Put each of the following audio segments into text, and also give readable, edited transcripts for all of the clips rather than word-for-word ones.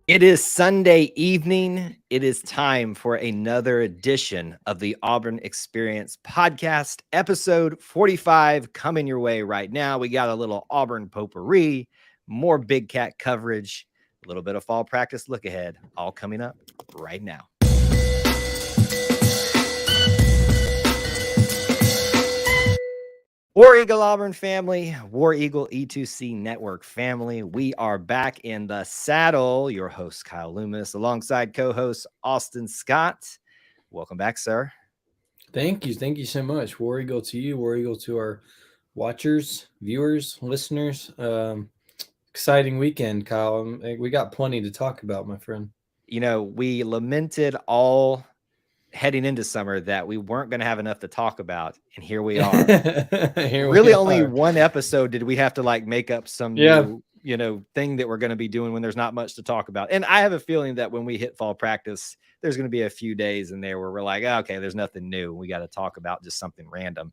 It is Sunday evening. It is time for another edition of the Auburn Experience podcast, episode 45, coming your way right now. We got a little Auburn potpourri, more Big Cat coverage, a little bit of fall practice look ahead, all coming up right now. War Eagle Auburn family, War Eagle E2C Network family. We are back in the saddle. Your host, Kyle Loomis, alongside co-host Austin Scott. Welcome back, sir. Thank you. Thank you so much. War Eagle to you, War Eagle to our watchers, viewers, listeners. Exciting weekend, Kyle. We got plenty to talk about, my friend. You know, we lamented all heading into summer that we weren't going to have enough to talk about, and here we are. Really only one episode did we have to make up some new thing that we're going to be doing when there's not much to talk about. And I have a feeling that when we hit fall practice, there's going to be a few days in there where we're like, oh, okay, there's nothing new, we got to talk about just something random.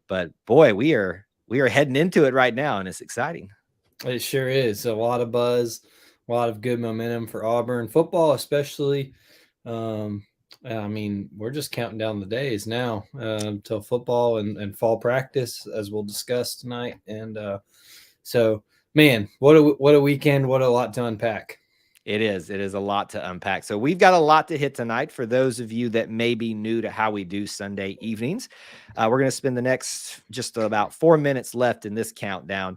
But boy, we are heading into it right now, and it's exciting. It sure is. A lot of buzz, a lot of good momentum for Auburn football, especially. We're just counting down the days now till football and fall practice, as we'll discuss tonight. And so, man, what a weekend! What a lot to unpack. It is a lot to unpack. So we've got a lot to hit tonight. For those of you that may be new to how we do Sunday evenings, we're going to spend the next just about 4 minutes left in this countdown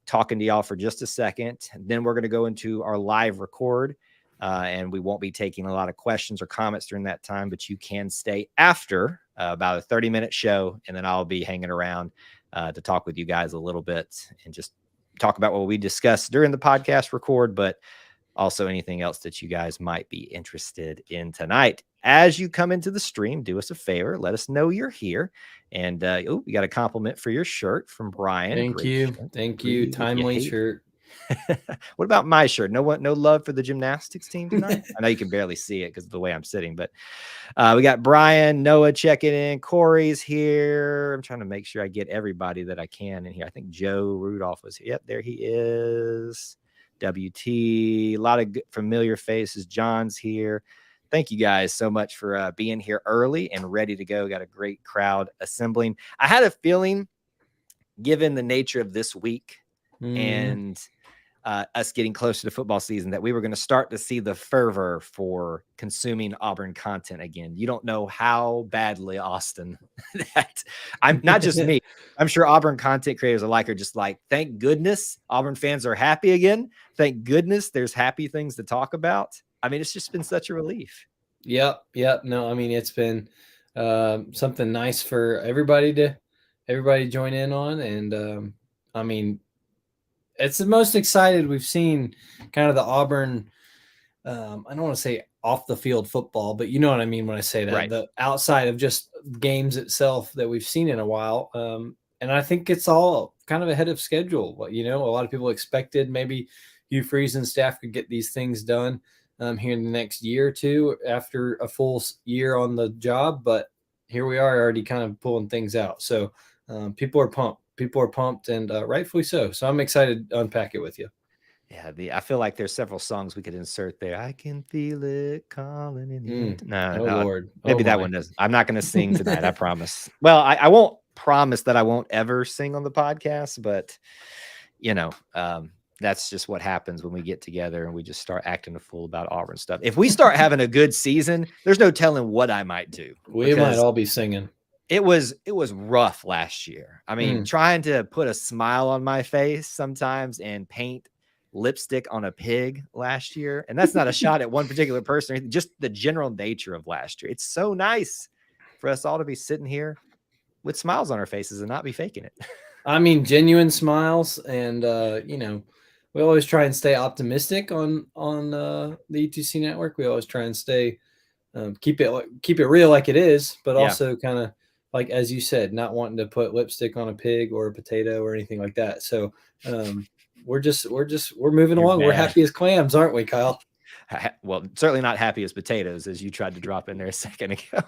talking to y'all for just a second. Then we're going to go into our live record. And we won't be taking a lot of questions or comments during that time, but you can stay after about a 30-minute show, and then I'll be hanging around to talk with you guys a little bit and just talk about what we discussed during the podcast record, but also anything else that you guys might be interested in tonight. As you come into the stream, do us a favor, let us know you're here. And we got a compliment for your shirt from Brian. Thank you. Timely shirt. What about my shirt? No love for the gymnastics team tonight? I know you can barely see it because of the way I'm sitting, but we got Brian, Noah checking in. Corey's here. I'm trying to make sure I get everybody that I can in here. I think Joe Rudolph was here. Yep, there he is. WT, a lot of good, familiar faces. John's here. Thank you guys so much for being here early and ready to go. Got a great crowd assembling. I had a feeling, given the nature of this week and us getting closer to football season, that we were going to start to see the fervor for consuming Auburn content again. You don't know how badly, Austin, that I'm not just me. I'm sure Auburn content creators alike are just like, thank goodness Auburn fans are happy again. Thank goodness there's happy things to talk about. I mean, it's just been such a relief. Yep. No, I mean, it's been something nice for everybody to join in on. And it's the most excited we've seen kind of the Auburn, I don't want to say off the field football, but you know what I mean when I say that, right. The outside of just games itself that we've seen in a while. And I think it's all kind of ahead of schedule. A lot of people expected maybe Hugh Freeze and staff could get these things done here in the next year or two after a full year on the job. But here we are already kind of pulling things out. So people are pumped. People are pumped, and rightfully so. So I'm excited to unpack it with you. Yeah, I feel like there's several songs we could insert there. I can feel it calling in the No, Lord. Maybe that one doesn't. I'm not going to sing tonight, I promise. Well, I won't promise that I won't ever sing on the podcast, but that's just what happens when we get together and we just start acting a fool about Auburn stuff. If we start having a good season, there's no telling what I might do. We might all be singing. It was rough last year. I mean, trying to put a smile on my face sometimes and paint lipstick on a pig last year. And that's not a shot at one particular person, just the general nature of last year. It's so nice for us all to be sitting here with smiles on our faces and not be faking it. I mean, genuine smiles. And, we always try and stay optimistic on the E2C network. We always try and stay, keep it real like it is, but also kind of, like, as you said, not wanting to put lipstick on a pig or a potato or anything like that. So we're moving along. Mad. We're happy as clams, aren't we, Kyle? Well, certainly not happy as potatoes, as you tried to drop in there a second ago.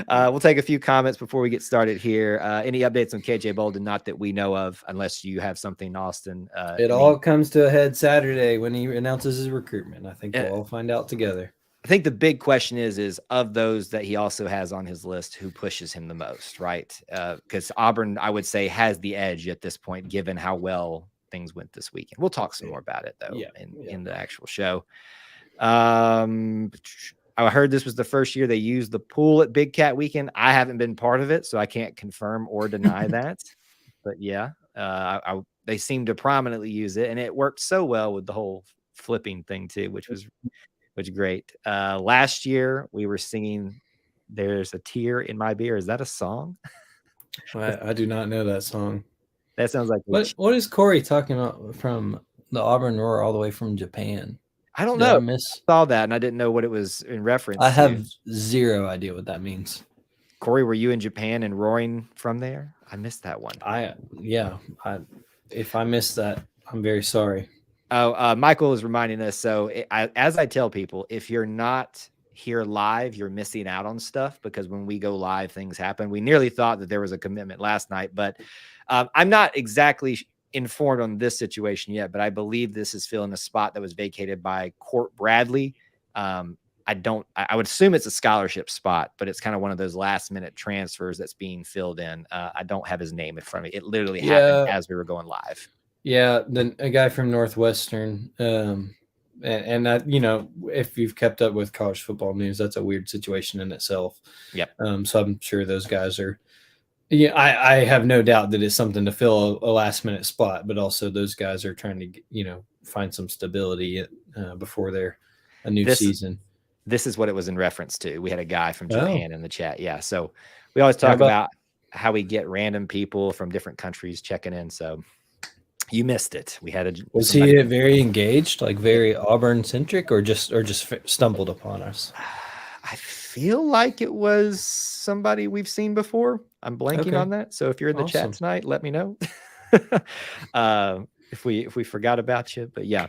We'll take a few comments before we get started here. Any updates on KJ Bolden? Not that we know of, unless you have something, Austin. It all comes to a head Saturday when he announces his recruitment. I think we'll all find out together. I think the big question is of those that he also has on his list, who pushes him the most, right? Because Auburn, I would say, has the edge at this point, given how well things went this weekend. We'll talk some more about it, though, in the actual show. I heard this was the first year they used the pool at Big Cat Weekend. I haven't been part of it, so I can't confirm or deny that. But yeah, they seem to prominently use it, and it worked so well with the whole flipping thing too, which was great. Last year we were singing "There's a Tear in My Beer." Is that a song? I do not know that song. That sounds like what is Corey talking about from the Auburn Roar all the way from Japan? I don't know. I saw that and I didn't know what it was in reference to. I have zero idea what that means. Corey, were you in Japan and roaring from there? I missed that one. If I missed that, I'm very sorry. Oh, Michael is reminding us. So as I tell people, if you're not here live, you're missing out on stuff, because when we go live, things happen. We nearly thought that there was a commitment last night, but I'm not exactly informed on this situation yet, but I believe this is filling a spot that was vacated by Court Bradley. I would assume it's a scholarship spot, but it's kind of one of those last minute transfers that's being filled in. I don't have his name in front of me. It literally happened as we were going live. Yeah. Then a guy from Northwestern, and if you've kept up with college football news, that's a weird situation in itself. Yep. So I'm sure those guys are, I have no doubt that it's something to fill a last minute spot, but also those guys are trying to, find some stability before a new season. This is what it was in reference to. We had a guy from Japan in the chat. Yeah. So we always talk about how we get random people from different countries checking in. So you missed it. Was he very engaged, like very Auburn centric, or just stumbled upon us? I feel like it was somebody we've seen before. I'm blanking on that. So if you're in the chat tonight, let me know. If we forgot about you, but yeah.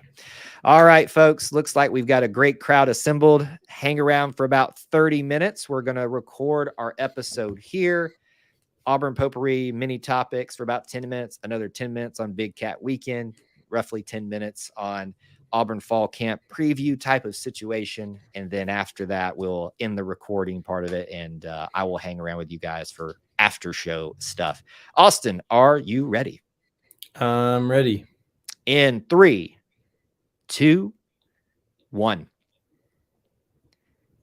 All right, folks, looks like we've got a great crowd assembled. Hang around for about 30 minutes. We're going to record our episode here. Auburn Potpourri mini topics for about 10 minutes, another 10 minutes on Big Cat Weekend, roughly 10 minutes on Auburn Fall Camp preview type of situation. And then after that, we'll end the recording part of it, and I will hang around with you guys for after show stuff. Austin, are you ready? I'm ready. In 3, 2, 1.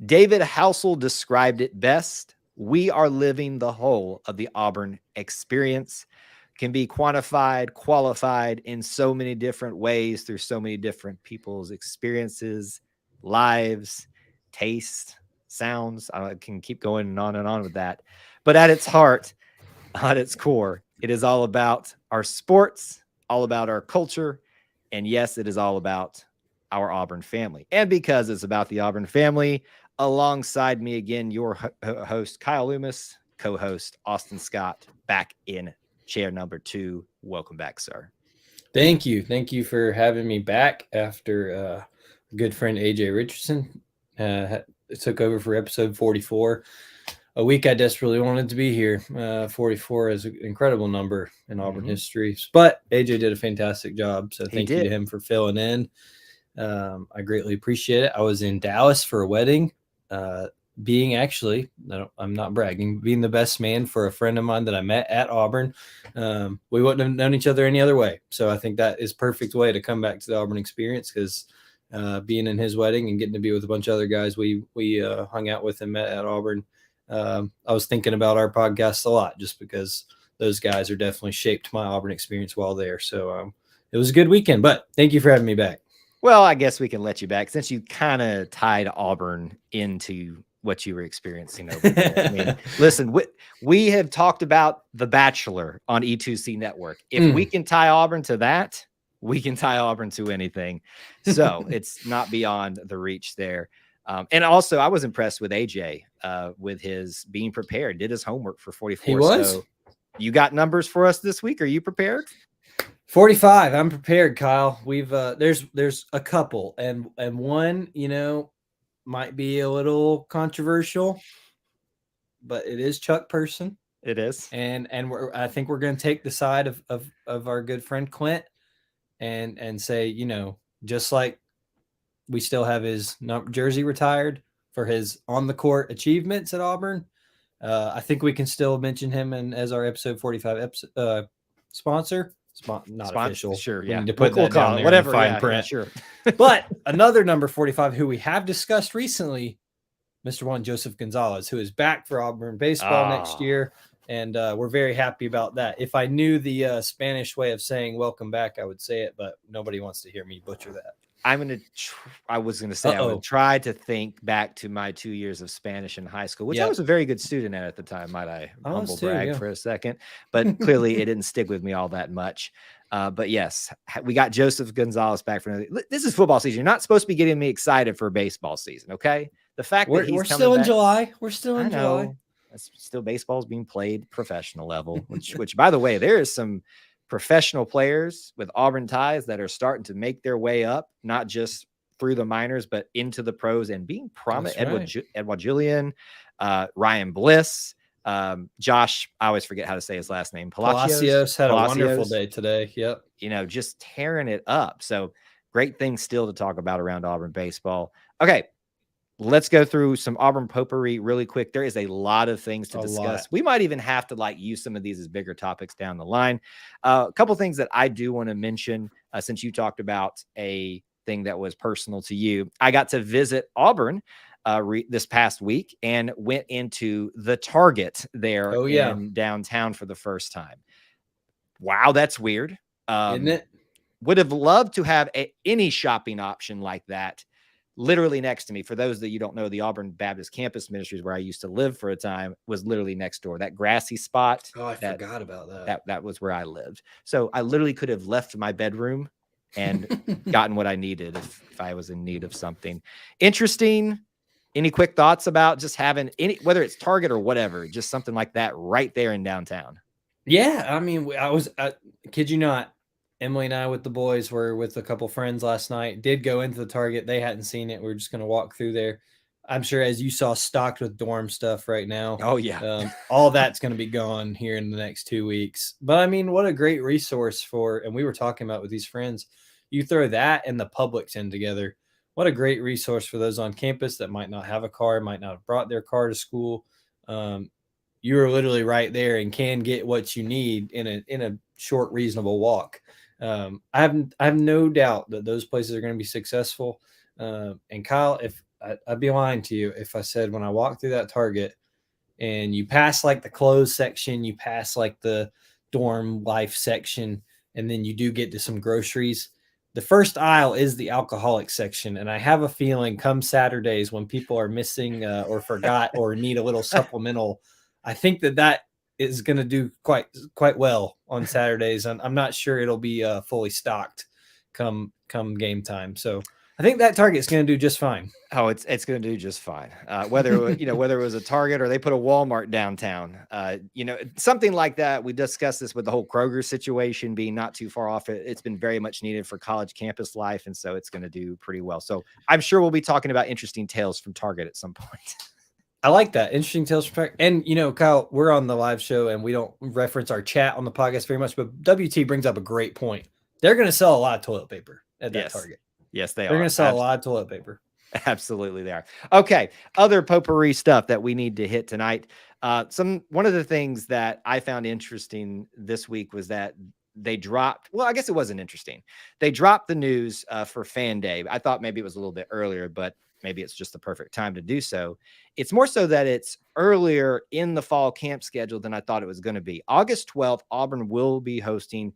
David Housel described it best. We are living the whole of the Auburn experience. Can be quantified, qualified in so many different ways through so many different people's experiences, lives, taste, sounds. I can keep going on and on with that. But at its heart, at its core, it is all about our sports, all about our culture, and yes, it is all about our Auburn family. And because it's about the Auburn family, alongside me again, your host, Kyle Loomis, co-host, Austin Scott, back in chair number 2. Welcome back, sir. Thank you. Thank you for having me back after good friend AJ Richardson took over for episode 44. A week I desperately wanted to be here. 44 is an incredible number in Auburn history, but AJ did a fantastic job. So thank you to him for filling in. I greatly appreciate it. I was in Dallas for a wedding, being I'm not bragging, being the best man for a friend of mine that I met at Auburn. We wouldn't have known each other any other way. So I think that is perfect way to come back to the Auburn experience, because being in his wedding and getting to be with a bunch of other guys we hung out with and met at Auburn. I was thinking about our podcast a lot, just because those guys are definitely shaped my Auburn experience while there. So it was a good weekend, but thank you for having me back. Well, I guess we can let you back, since you kind of tied Auburn into what you were experiencing over there. I mean, listen, we have talked about The Bachelor on E2C Network. If we can tie Auburn to that, we can tie Auburn to anything. So it's not beyond the reach there. And also, I was impressed with AJ with his being prepared, did his homework for 44. He was. So you got numbers for us this week? Are you prepared? 45. I'm prepared, Kyle. We've there's a couple, and one, might be a little controversial. but it is Chuck Person. It is. And I think we're going to take the side of our good friend Clint and say, just like we still have his jersey retired for his on the court achievements at Auburn. I think we can still mention him as our episode 45 sponsor. Not official. Sure, we yeah. need to put that down there whatever. in the fine Yeah, print. sure. But another number 45 who we have discussed recently, Mr. Juan Joseph Gonzalez, who is back for Auburn baseball next year. And we're very happy about that. If I knew the Spanish way of saying welcome back, I would say it, but nobody wants to hear me butcher that. I was going to say, I would try to think back to my 2 years of Spanish in high school, which I was a very good student at the time, might I humble brag for a second, but clearly it didn't stick with me all that much. But yes, we got Joseph Gonzalez back for another. This is football season. You're not supposed to be getting me excited for baseball season. Okay. The fact that we're still in July. We're still in July. Still baseball is being played professional level, which by the way, there is some professional players with Auburn ties that are starting to make their way up, not just through the minors, but into the pros and being prominent. Edward Julian, Ryan Bliss, Josh, I always forget how to say his last name. Palacios had a wonderful day today. Yep. Just tearing it up. So great things still to talk about around Auburn baseball. Okay. Let's go through some Auburn potpourri really quick. There is a lot of things to discuss. We might even have to use some of these as bigger topics down the line. A couple things that I do want to mention, since you talked about a thing that was personal to you. I got to visit Auburn this past week and went into the Target there in downtown for the first time. Wow, that's weird. Isn't it? Would have loved to have any shopping option like that literally next to me. For those that you don't know, the Auburn Baptist Campus Ministries, where I used to live for a time, was literally next door. That grassy spot. Oh, I forgot about that. That was where I lived. So I literally could have left my bedroom and gotten what I needed if I was in need of something. Interesting. Any quick thoughts about just having whether it's Target or whatever, just something like that right there in downtown? Yeah. I mean, I kid you not, Emily and I with the boys were with a couple friends last night, did go into the Target. They hadn't seen it. We are just going to walk through there. I'm sure, as you saw, stocked with dorm stuff right now. Oh, yeah. All that's going to be gone here in the next 2 weeks. But, I mean, what a great resource and we were talking about with these friends, you throw that and the Publix in together. What a great resource for those on campus that might not have a car, might not have brought their car to school. You are literally right there and can get what you need in a short, reasonable walk. I have no doubt that those places are going to be successful. And Kyle, if I'd be lying to you if I said when I walked through that Target and you pass the clothes section, you pass the dorm life section, and then you do get to some groceries. The first aisle is the alcoholic section. And I have a feeling come Saturdays when people are missing or forgot or need a little supplemental, I think that is going to do quite well on Saturdays. And I'm not sure it'll be fully stocked come game time. So I think that Target's going to do just fine. Oh, it's going to do just fine. Whether it was a Target or they put a Walmart downtown, something like that. We discussed this with the whole Kroger situation being not too far off. It's been very much needed for college campus life. And so it's going to do pretty well. So I'm sure we'll be talking about interesting tales from Target at some point. I like that. Interesting tales from Target. And, Kyle, we're on the live show and we don't reference our chat on the podcast very much, but WT brings up a great point. They're going to sell a lot of toilet paper at that Target. Yes, they are. They're going to sell a lot of toilet paper. Absolutely, they are. Okay, other potpourri stuff that we need to hit tonight. One of the things that I found interesting this week was that they dropped. Well, I guess it wasn't interesting. They dropped the news for Fan Day. I thought maybe it was a little bit earlier, but maybe it's just the perfect time to do so. It's more so that it's earlier in the fall camp schedule than I thought it was going to be. August 12th, Auburn will be hosting.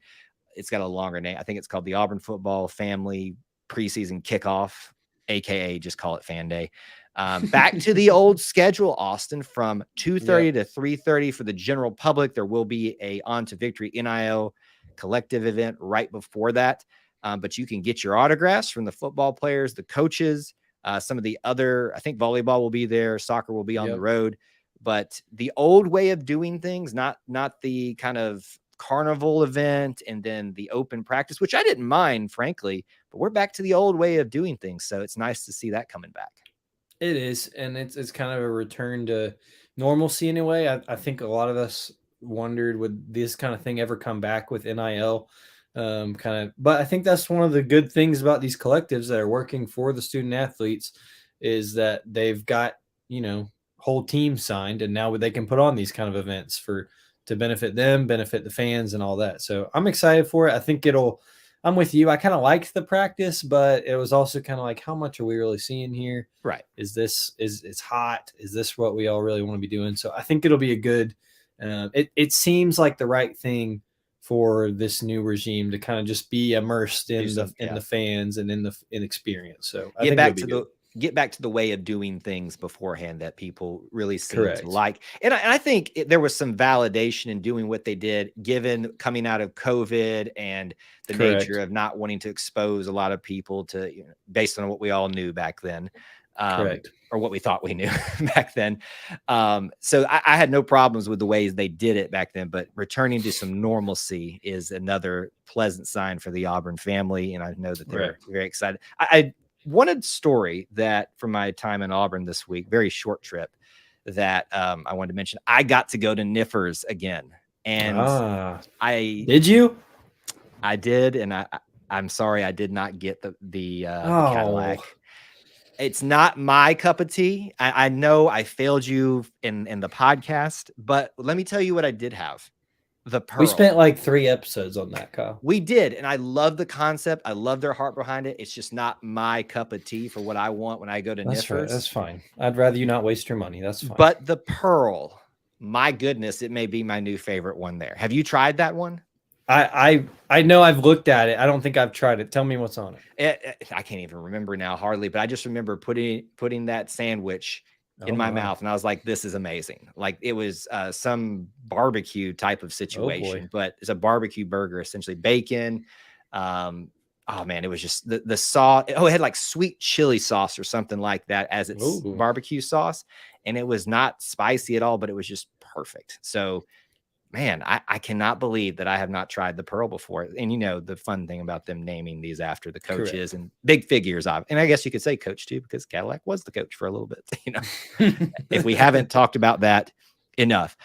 It's got a longer name. I think it's called the Auburn Football Family Preseason Kickoff, aka just call it Fan Day. Back to the old schedule, Austin, from 2:30 to 3:30 for the general public. There will be a On to Victory NIL collective event right before that. But you can get your autographs from the football players, the coaches, some of the other, I think volleyball will be there. Soccer will be on the road, but the old way of doing things, not the kind of carnival event and then the open practice, which I didn't mind, frankly, but we're back to the old way of doing things. So it's nice to see that coming back. It is. And it's kind of a return to, normalcy in a way. I think a lot of us wondered, would this kind of thing ever come back with NIL? But I think that's one of the good things about these collectives that are working for the student athletes is that they've got, whole teams signed, and now they can put on these kind of events to benefit them, benefit the fans, and all that. So I'm excited for it. I think I'm with you. I kind of liked the practice, but it was also kind of like, how much are we really seeing here? Right. It's hot? Is this what we all really want to be doing? So I think it'll be a good, it seems like the right thing for this new regime to kind of just be immersed in the fans and in experience. So I think it'll be good. Get back to the way of doing things beforehand that people really seem to like. And I think there was some validation in doing what they did, given coming out of COVID and the nature of not wanting to expose a lot of people to, based on what we all knew back then. Or what we thought we knew back then. So I had no problems with the ways they did it back then, but returning to some normalcy is another pleasant sign for the Auburn family. And I know that they're very excited. I wanted story that from my time in Auburn this week, very short trip, that I wanted to mention. I got to go to Niffers again. And did you? I did. And I'm sorry, I did not get the Cadillac. It's not my cup of tea. I know I failed you in the podcast, but let me tell you what I did have. The Pearl. We spent like 3 episodes on that, Kyle. We did, and I love the concept. I love their heart behind it. It's just not my cup of tea for what I want when I go to Niffers. Right. That's fine. I'd rather you not waste your money. That's fine. But the Pearl, my goodness, it may be my new favorite one there. Have you tried that one? I know I've looked at it. I don't think I've tried it. Tell me what's on it. I can't even remember now, hardly, but I just remember putting that sandwich in my mouth, and I was like, this is amazing. Like, it was some barbecue type of situation, but it's a barbecue burger, essentially bacon. Oh man, it was just the sauce. Oh, it had like sweet chili sauce or something like that as its barbecue sauce, and it was not spicy at all, but it was just perfect. So man, I cannot believe that I have not tried the Pearl before. And the fun thing about them naming these after the coaches and big figures of, and I guess you could say coach too, because Cadillac was the coach for a little bit, if we haven't talked about that enough.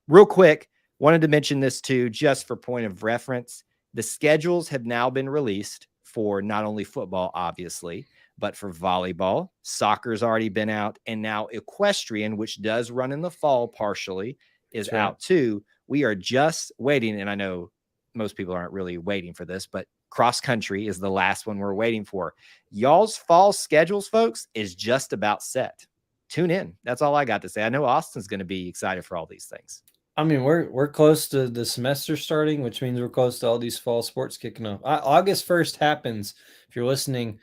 Real quick, wanted to mention this too, just for point of reference. The schedules have now been released for not only football, obviously, but for volleyball. Soccer's already been out, and now equestrian, which does run in the fall partially, is out too. We are just waiting, and I know most people aren't really waiting for this, but cross country is the last one we're waiting for. Y'all's fall schedules, folks, is just about set. Tune in. That's all I got to say. I know Austin's going to be excited for all these things. I mean, we're close to the semester starting, which means we're close to all these fall sports kicking off. August 1st happens. If you're listening,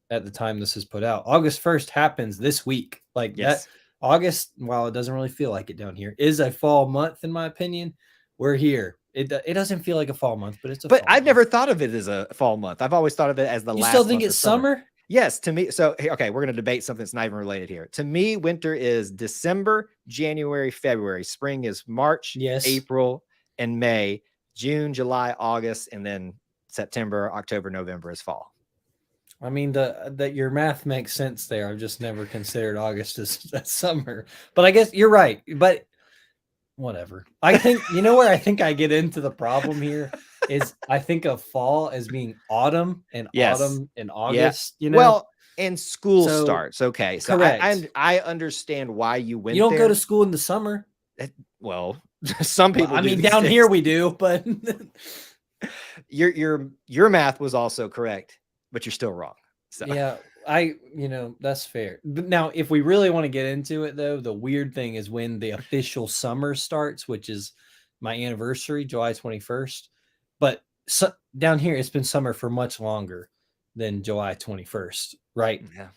at the time this is put out, August 1st happens this week. Like that. August, while it doesn't really feel like it down here, is a fall month, in my opinion. We're here. It doesn't feel like a fall month, but it's a fall I've never thought of it as a fall month. I've always thought of it as the last. You still think it's summer? Yes, to me. So, okay, we're going to debate something that's not even related here. To me, winter is December, January, February. Spring is March, April, and May. June, July, August, and then September, October, November is fall. I mean, that your math makes sense there. I've just never considered August as summer. But I guess you're right. But whatever. I think, where I think I get into the problem here is I think of fall as being autumn and autumn and August, Well, and school starts. Okay. So I understand why you went there. You don't go to school in the summer. Well, some people do. I mean, down here we do, but your math was also correct. But you're still wrong. So. Yeah, that's fair. But now, if we really want to get into it, though, the weird thing is when the official summer starts, which is my anniversary, July 21st. But down here, it's been summer for much longer than July 21st, right? Yeah.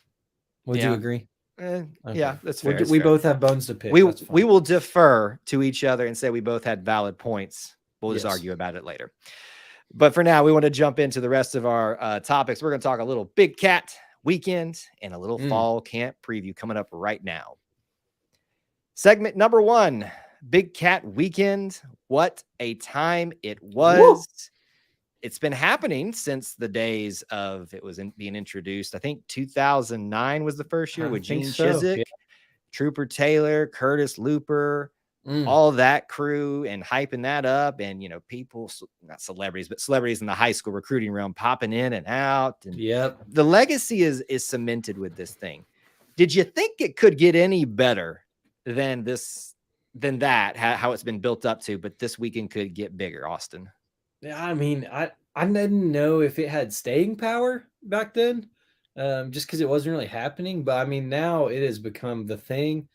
Would you agree? Okay. Yeah, that's fair. We both have bones to pick. We will defer to each other and say we both had valid points. We'll just argue about it later. But for now, we want to jump into the rest of our topics. We're going to talk a little Big Cat weekend and a little fall camp preview coming up right now. Segment number 1, Big Cat weekend. What a time it was. Woo! It's been happening since the days of it was being introduced. I think 2009 was the first year with Gene Chizik. Yeah. Trooper Taylor, Curtis Looper, all that crew, and hyping that up, and people, not celebrities, but celebrities in the high school recruiting realm popping in and out, and the legacy is cemented with this thing. Did you think it could get any better than that, how it's been built up to, but this weekend could get bigger, Austin? Yeah, I mean, I didn't know if it had staying power back then, just because it wasn't really happening. But I mean, now it has become the thing,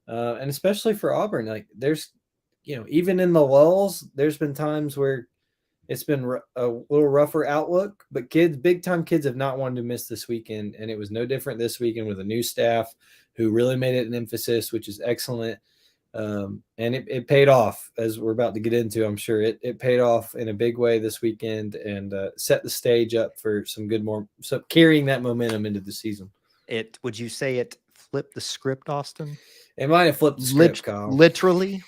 and especially for Auburn, like there's, even in the lulls, there's been times where it's been a little rougher outlook, but big time kids have not wanted to miss this weekend, and it was no different this weekend with a new staff who really made it an emphasis, which is excellent. And it paid off, as we're about to get into. I'm sure it paid off in a big way this weekend, and set the stage up for some carrying that momentum into the season. Would you say it flipped the script, Austin? It might have flipped the script, Kyle. Literally.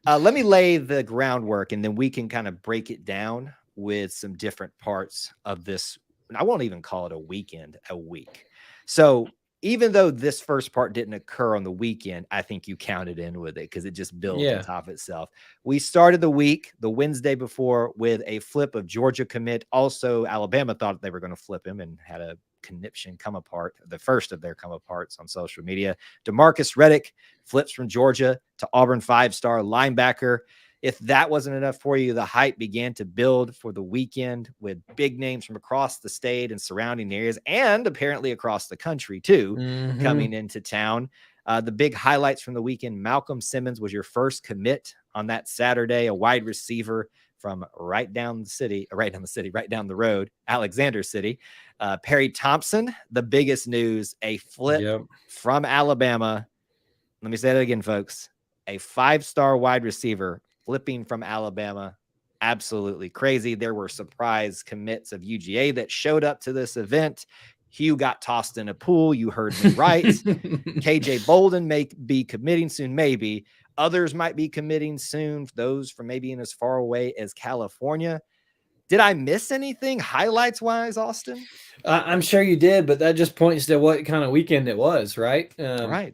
Let me lay the groundwork, and then we can kind of break it down with some different parts of this. I won't even call it a weekend, a week. So even though this first part didn't occur on the weekend, I think you counted in with it because it just built on top of itself. We started the week, the Wednesday before, with a flip of Georgia commit. Also, Alabama thought they were going to flip him and had a conniption come apart, the first of their come aparts on social media. DeMarcus Reddick flips from Georgia to Auburn 5-star linebacker. If that wasn't enough for you, the hype began to build for the weekend with big names from across the state and surrounding areas, and apparently across the country too, coming into town. The big highlights from the weekend: Malcolm Simmons was your first commit on that Saturday, a wide receiver from right down the road, Alexander City. Perry Thompson, the biggest news, a flip from Alabama. Let me say that again, folks. A 5-star wide receiver flipping from Alabama. Absolutely crazy. There were surprise commits of UGA that showed up to this event. Hugh got tossed in a pool. You heard me right. KJ Bolden may be committing soon, maybe. Others might be committing soon, those from maybe in as far away as California. Did I miss anything highlights-wise, Austin? I'm sure you did, but that just points to what kind of weekend it was, right? Right.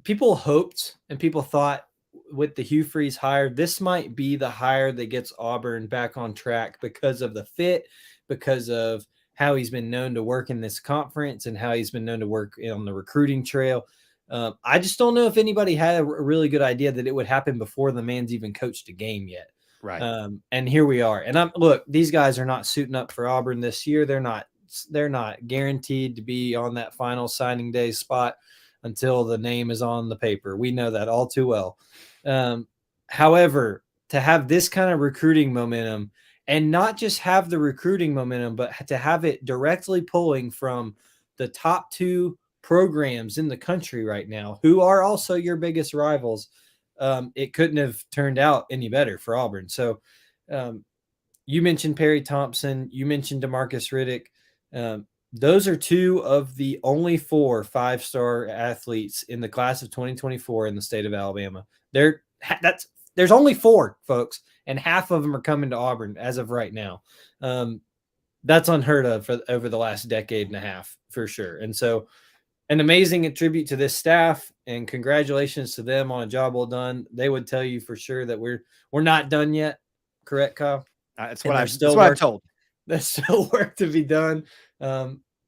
People hoped and people thought with the Hugh Freeze hire, this might be the hire that gets Auburn back on track because of the fit, because of how he's been known to work in this conference and how he's been known to work on the recruiting trail. I just don't know if anybody had a really good idea that it would happen before the man's even coached a game yet. Right. And here we are. And look, these guys are not suiting up for Auburn this year. They're not guaranteed to be on that final signing day spot until the name is on the paper. We know that all too well. However, to have this kind of recruiting momentum, and not just have the recruiting momentum, but to have it directly pulling from the top 2 programs in the country right now, who are also your biggest rivals, it couldn't have turned out any better for Auburn. So you mentioned Perry Thompson, you mentioned DeMarcus Riddick. Those are 2 of the only 4 5-star athletes in the class of 2024 in the state of Alabama. There's only 4, folks, and half of them are coming to Auburn as of right now. That's unheard of over the last decade and a half, for sure. And so an amazing tribute to this staff, and congratulations to them on a job well done. They would tell you for sure that we're not done yet. Correct, Kyle? That's what I'm told. There's still work to be done.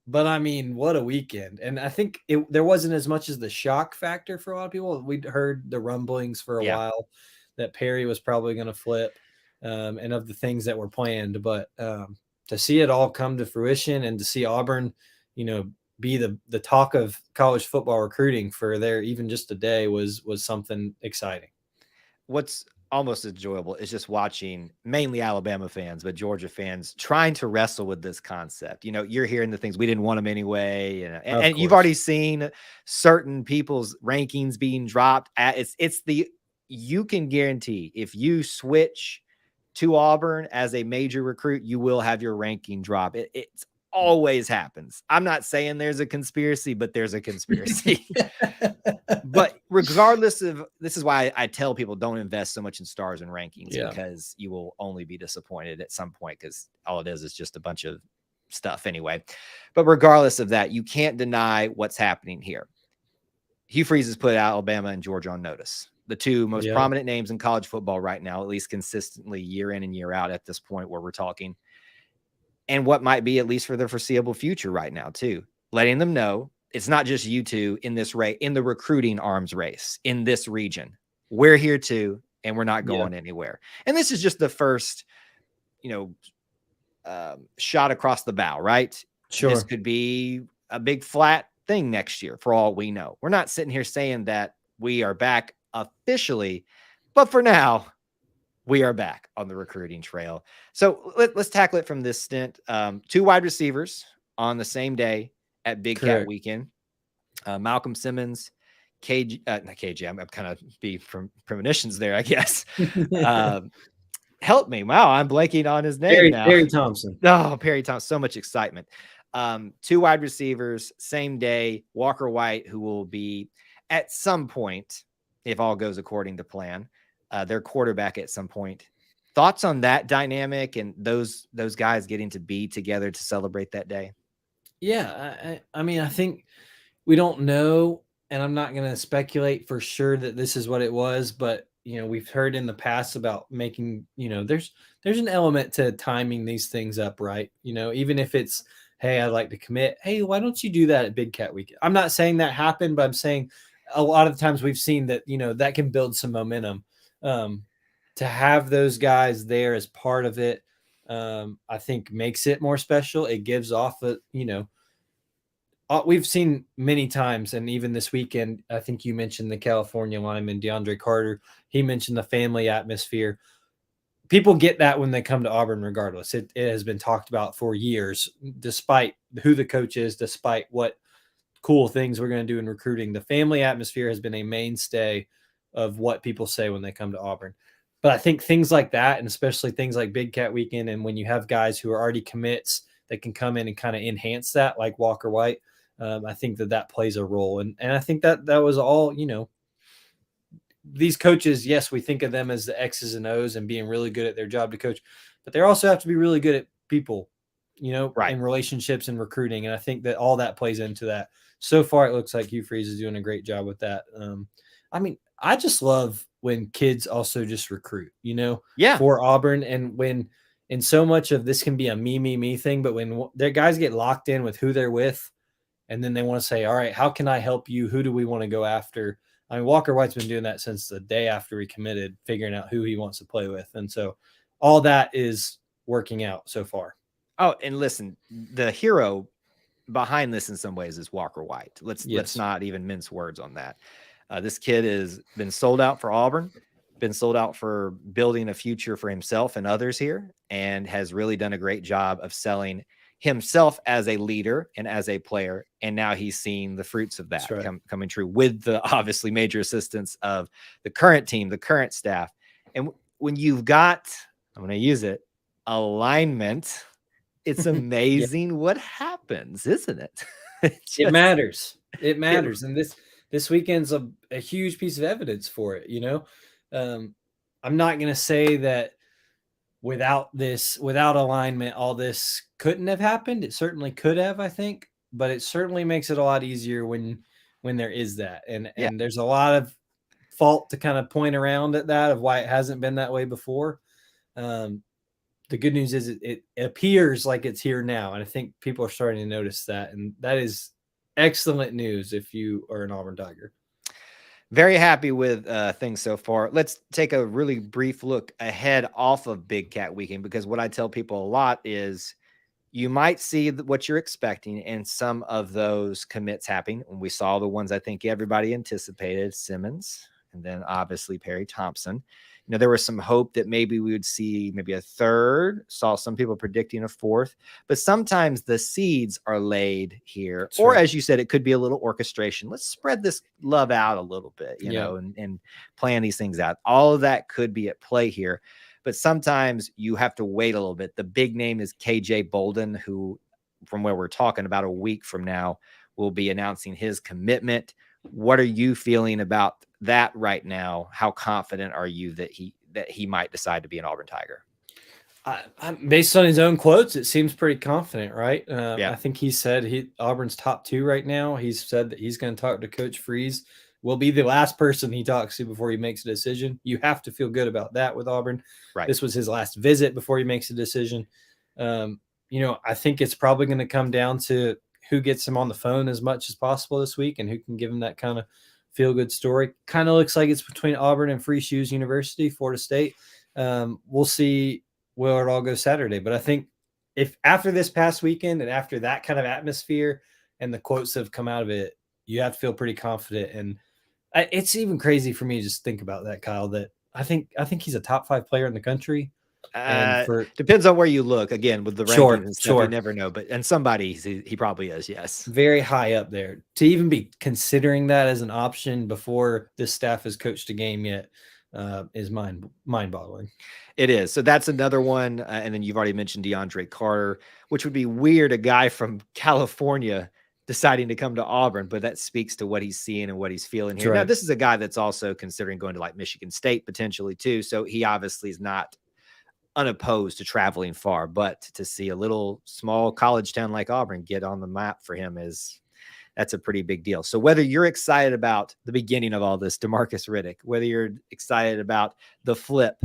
But I mean, what a weekend. And I think there wasn't as much as the shock factor for a lot of people. We'd heard the rumblings for a while that Perry was probably going to flip, and of the things that were planned. But to see it all come to fruition, and to see Auburn, be the talk of college football recruiting for there even just a day was something exciting. What's almost enjoyable is just watching mainly Alabama fans, but Georgia fans trying to wrestle with this concept. You're hearing the things, we didn't want them anyway. And you've already seen certain people's rankings being dropped. You can guarantee if you switch to Auburn as a major recruit, you will have your ranking drop. It's always happens. I'm not saying there's a conspiracy, but there's a conspiracy. But regardless of, this is why I tell people don't invest so much in stars and rankings, because you will only be disappointed at some point, because all it is just a bunch of stuff anyway. But regardless of that, you can't deny what's happening here. Hugh Freeze has put Alabama and Georgia on notice, the two most prominent names in college football right now, at least consistently year in and year out at this point where we're talking, and what might be at least for the foreseeable future right now too, letting them know it's not just you two in this race, in the recruiting arms race in this region. We're here too, and we're not going anywhere. And this is just the first, shot across the bow, right? Sure. This could be a big flat thing next year for all we know. We're not sitting here saying that we are back officially, but for now, we are back on the recruiting trail. So let's tackle it from this stint. 2 wide receivers on the same day at Big Cat Weekend. Malcolm Simmons, not KJ. I'm kind of be from premonitions there, I guess. Help me. Wow, I'm blanking on his name now. Perry Thompson. Oh, Perry Thompson. So much excitement. 2 wide receivers, same day. Walker White, who will be at some point, if all goes according to plan, their quarterback at some point. Thoughts on that dynamic and those guys getting to be together to celebrate that day? Yeah, I mean, I think we don't know, and I'm not going to speculate for sure that this is what it was, but we've heard in the past about making, there's an element to timing these things up, right? Even if it's, hey, I'd like to commit. Hey, why don't you do that at Big Cat Weekend? I'm not saying that happened, but I'm saying a lot of the times we've seen that, that can build some momentum. To have those guys there as part of it, I think makes it more special. It gives off we've seen many times, and even this weekend, I think you mentioned the California lineman, DeAndre Carter. He mentioned the family atmosphere. People get that when they come to Auburn, regardless. It has been talked about for years, despite who the coach is, despite what cool things we're going to do in recruiting. The family atmosphere has been a mainstay of what people say when they come to Auburn. But I think things like that, and especially things like Big Cat Weekend, and when you have guys who are already commits that can come in and kind of enhance that, like Walker White, I think that plays a role. And I think that was all, these coaches, yes, we think of them as the X's and O's and being really good at their job to coach, but they also have to be really good at people, right, in relationships and recruiting. And I think that all that plays into that. So far, it looks like Hugh Freeze is doing a great job with that. I mean, I just love when kids also just recruit, for Auburn. And and so much of this can be a me thing, but when their guys get locked in with who they're with, and then they want to say, all right, how can I help you? Who do we want to go after? I mean, Walker White's been doing that since the day after he committed, figuring out who he wants to play with. And so all that is working out so far. Oh, and listen, the hero behind this in some ways is Walker White. Let's not even mince words on that. This kid has been sold out for Auburn, been sold out for building a future for himself and others here, and has really done a great job of selling himself as a leader and as a player. And now he's seeing the fruits of that coming true with the obviously major assistance of the current team, the current staff. And when you've got, I'm going to use it, alignment, it's amazing what happens, isn't it? It matters. It matters. And this weekend's a huge piece of evidence for it. I'm not going to say that without alignment, all this couldn't have happened. It certainly could have, I think, but it certainly makes it a lot easier when there is that. And there's a lot of fault to kind of point around at that of why it hasn't been that way before. The good news is it appears like it's here now. And I think people are starting to notice that. And that is excellent news if you are an Auburn Tiger. Very happy with things so far. Let's take a really brief look ahead off of Big Cat Weekend, because what I tell people a lot is you might see what you're expecting and some of those commits happening. And we saw the ones I think everybody anticipated, Simmons, and then obviously Perry Thompson. There was some hope that maybe we would see maybe a third, saw some people predicting a fourth, but sometimes the seeds are laid here. That's or right. As you said, it could be a little orchestration. Let's spread this love out a little bit, you know, and plan these things out. All of that could be at play here, but sometimes you have to wait a little bit. The big name is KJ Bolden, who from where we're talking about a week from now, will be announcing his commitment. What are you feeling about that right now? How confident are you that he might decide to be an Auburn Tiger? Based on his own quotes, it seems pretty confident, right? Yeah. I think he said Auburn's top 2 right now. He's said that he's going to talk to Coach Freeze. Will be the last person he talks to before he makes a decision. You have to feel good about that with Auburn. Right. This was his last visit before he makes a decision. I think it's probably going to come down to who gets him on the phone as much as possible this week and who can give him that kind of feel-good story. Kind of looks like it's between Auburn and Free Shoes University, Florida State. We'll see where it all goes Saturday. But I think if after this past weekend and after that kind of atmosphere and the quotes that have come out of it, you have to feel pretty confident. And it's even crazy for me to just think about that, Kyle, that I think he's a top 5 player in the country. And depends on where you look. Again, with the rankings and stuff, you never know. But somebody he probably is, yes, very high up there. To even be considering that as an option before this staff has coached a game yet is mind-boggling. It is. So that's another one. And then you've already mentioned DeAndre Carter, which would be weird. A guy from California deciding to come to Auburn, but that speaks to what he's seeing and what he's feeling here. Now, this is a guy that's also considering going to like Michigan State potentially too. So he obviously is not unopposed to traveling far, but to see a little small college town like Auburn get on the map for him that's a pretty big deal. So whether you're excited about the beginning of all this, DeMarcus Riddick, whether you're excited about the flip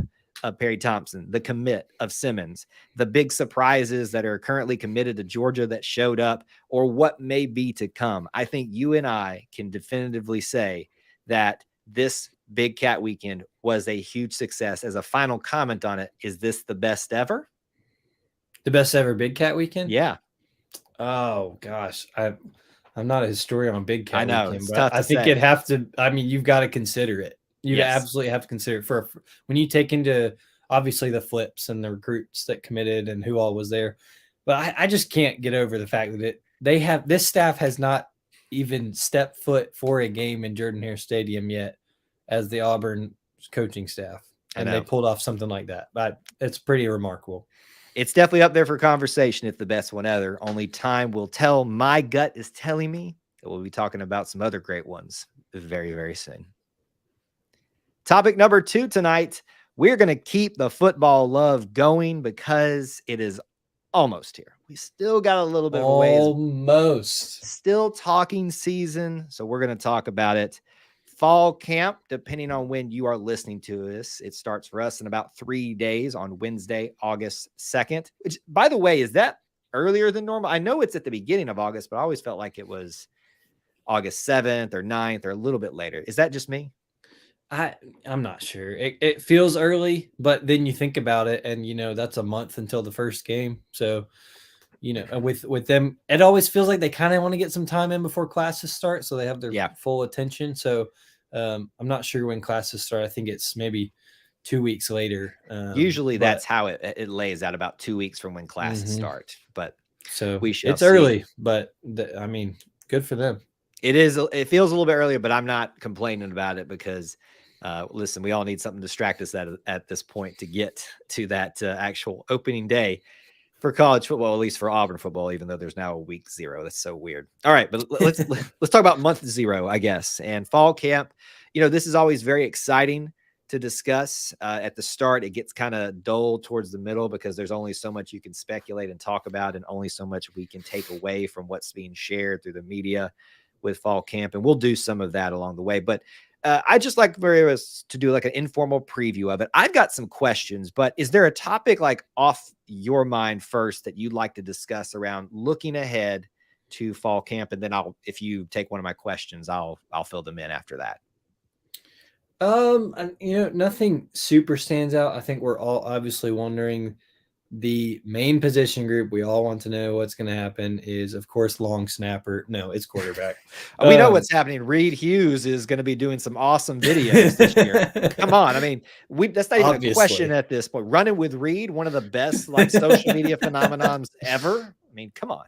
of Perry Thompson, the commit of Simmons, the big surprises that are currently committed to Georgia that showed up, or what may be to come, I think you and I can definitively say that this Big Cat weekend was a huge success. As a final comment on it, is this the best ever? The best ever Big Cat weekend? Yeah. Oh gosh, I'm not a historian on Big Cat I know, weekend, it's but tough I to think say. it'd have to. I mean, you've got to consider it. You absolutely have to consider it for when you take into obviously the flips and the recruits that committed and who all was there. But I just can't get over the fact that this staff has not even stepped foot for a game in Jordan-Hare Stadium yet as the Auburn coaching staff. And they pulled off something like that. But it's pretty remarkable. It's definitely up there for conversation, if the best one ever. Only time will tell. My gut is telling me that we'll be talking about some other great ones very, very soon. Topic number 2 tonight. We're going to keep the football love going because it is almost here. We still got a little bit of a ways. Almost. Still talking season. So we're going to talk about it. Fall camp, depending on when you are listening to this, it starts for us in about 3 days on Wednesday, August 2nd, which, by the way, is that earlier than normal? I know it's at the beginning of August, but I always felt like it was August 7th or 9th or a little bit later. Is that just me? I'm not sure. It feels early, but then you think about it and, that's a month until the first game. So, with them, it always feels like they kind of want to get some time in before classes start. So they have their full attention. So I'm not sure when classes start. I think it's maybe 2 weeks later. Usually that's how it lays out, about 2 weeks from when classes start. But so we shall it's see. Early, but good for them. It is. It feels a little bit earlier, but I'm not complaining about it because listen, we all need something to distract us at this point to get to that actual opening day for college football, at least for Auburn football, even though there's now a week 0. That's so weird. All right, but let's talk about month 0, I guess. And fall camp, this is always very exciting to discuss. At the start, it gets kind of dull towards the middle because there's only so much you can speculate and talk about, and only so much we can take away from what's being shared through the media with fall camp. And we'll do some of that along the way. But I just like for us to do like an informal preview of it. I've got some questions, but is there a topic like off your mind first that you'd like to discuss around looking ahead to fall camp? And then if you take one of my questions, I'll fill them in after that. Nothing super stands out. I think we're all obviously wondering the main position group. We all want to know what's going to happen is, of course, long snapper. No, it's quarterback. We know what's happening. Reed Hughes is going to be doing some awesome videos this year. Come on. I mean, that's not even a question at this point. Running with Reed, one of the best like social media phenomenons ever. I mean, come on.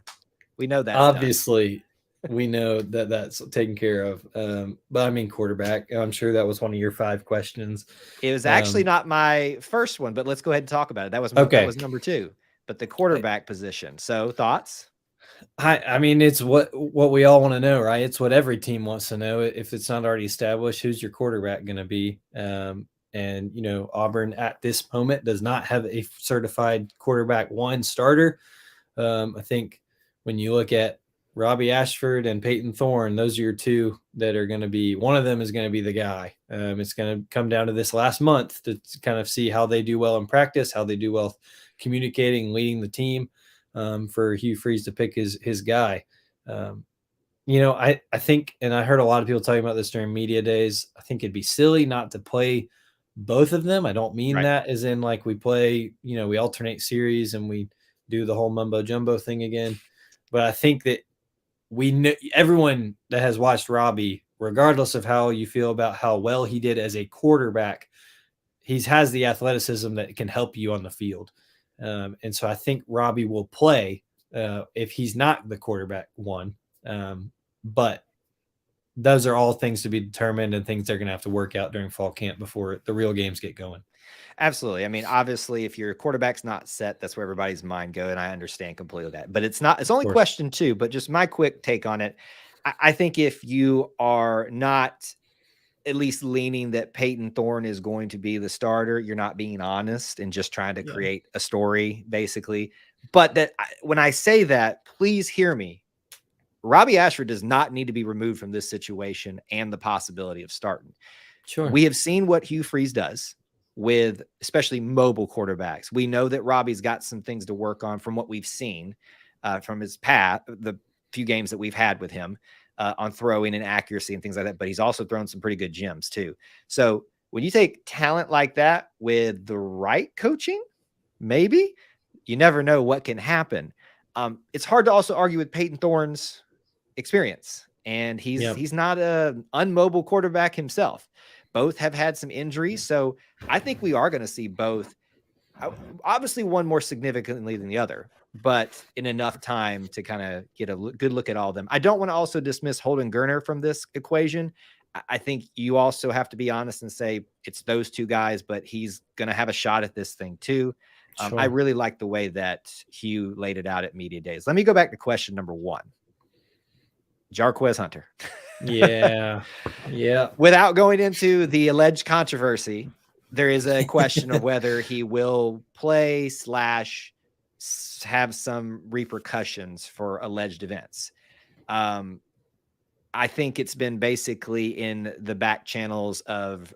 We know that. Obviously, we know that's taken care of. But I mean, quarterback. I'm sure that was one of your 5 questions. It was actually not my first one, but let's go ahead and talk about it. That was number 2. But the quarterback position. So thoughts? I mean, it's what we all want to know, right? It's what every team wants to know. If it's not already established, who's your quarterback going to be? And And, Auburn at this moment does not have a certified quarterback one starter. I think when you look at Robbie Ashford and Peyton Thorne, those are your two that are going to be, one of them is going to be the guy. It's going to come down to this last month to kind of see how they do well in practice, how they do well communicating, leading the team, for Hugh Freeze to pick his guy. I think, and I heard a lot of people talking about this during media days, I think it'd be silly not to play both of them. I don't mean that as in like we play, we alternate series and we do the whole mumbo jumbo thing again. But I think that we know, everyone that has watched Robbie, regardless of how you feel about how well he did as a quarterback, he has the athleticism that can help you on the field. And so I think Robbie will play if he's not the quarterback one. But those are all things to be determined and things they're going to have to work out during fall camp before the real games get going. Absolutely. I mean, obviously, if your quarterback's not set, that's where everybody's mind go, and I understand completely that. But it's not. It's only question 2. But just my quick take on it, I think if you are not at least leaning that Peyton Thorne is going to be the starter, you're not being honest and just trying to create a story, basically. But that when I say that, please hear me. Robbie Ashford does not need to be removed from this situation and the possibility of starting. Sure. We have seen what Hugh Freeze does with especially mobile quarterbacks. We know that Robbie's got some things to work on from what we've seen from his path, the few games that we've had with him on throwing and accuracy and things like that. But he's also thrown some pretty good gems too. So when you take talent like that with the right coaching, maybe you never know what can happen. It's hard to also argue with Peyton Thorne's experience, and he's not an unmobile quarterback himself. Both have had some injuries, so I think we are going to see both. Obviously, one more significantly than the other, but in enough time to kind of get a good look at all of them. I don't want to also dismiss Holden Geriner from this equation. I think you also have to be honest and say it's those two guys, but he's going to have a shot at this thing too. Sure. I really like the way that Hugh laid it out at media days. Let me go back to question number 1. Jarquez Hunter. Yeah. Without going into the alleged controversy, there is a question of whether he will play / have some repercussions for alleged events. I think it's been basically in the back channels of,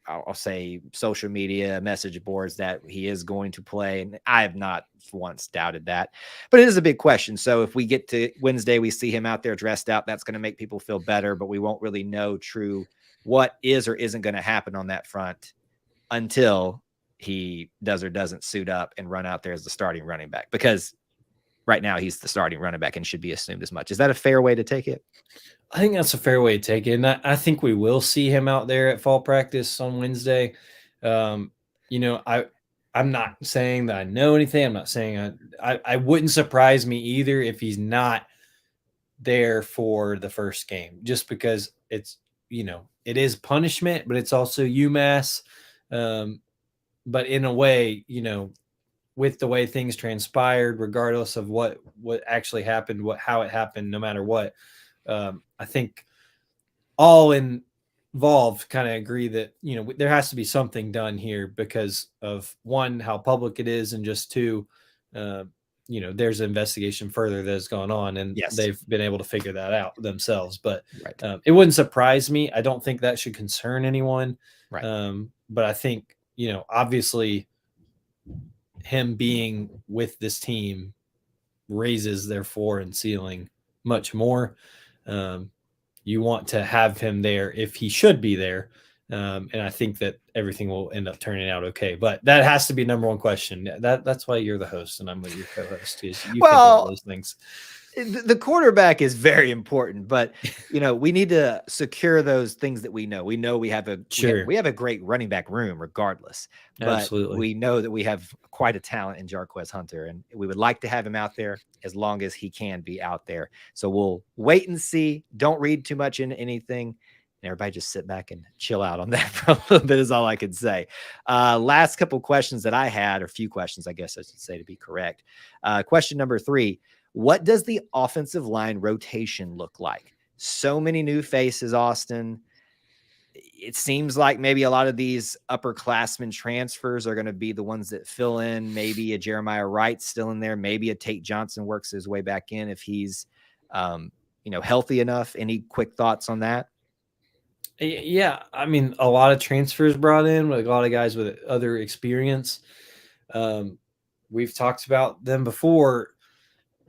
I'll say, social media message boards that he is going to play. And I have not once doubted that, but it is a big question. So if we get to Wednesday, we see him out there dressed out, that's going to make people feel better, but we won't really know true what is or isn't going to happen on that front until he does or doesn't suit up and run out there as the starting running back, because right now he's the starting running back and should be assumed as much. Is that a fair way to take it? I think that's a fair way to take it. And I think we will see him out there at fall practice on Wednesday. I'm not saying that I know anything. I'm not saying I wouldn't surprise me either if he's not there for the first game, just because it's, it is punishment, but it's also UMass. But in a way, with the way things transpired, regardless of what actually happened, how it happened, no matter what, I think all involved kind of agree that, there has to be something done here because of, one, how public it is, and just two, there's an investigation further that has gone on, and they've been able to figure that out themselves. But it wouldn't surprise me. I don't think that should concern anyone. Right. But I think, obviously him being with this team raises their floor and ceiling much more. You want to have him there if he should be there. And I think that everything will end up turning out okay. But that has to be number one question. That's why you're the host and I'm your co-host. You think about those things. The quarterback is very important, but we need to secure those things that we know. We know we have we have a great running back room regardless. But absolutely, we know that we have quite a talent in Jarquez Hunter, and we would like to have him out there as long as he can be out there. So we'll wait and see. Don't read too much into anything. And everybody just sit back and chill out on that for a little bit is all I could say. Last couple questions that I had, or few questions, I guess I should say to be correct. Question number 3. What does the offensive line rotation look like? So many new faces, Austin. it seems like maybe a lot of these upperclassmen transfers are going to be the ones that fill in. Maybe a Jeremiah Wright's still in there. Maybe a Tate Johnson works his way back in if he's, healthy enough. Any quick thoughts on that? Yeah, I mean, a lot of transfers brought in, like a lot of guys with other experience. We've talked about them before.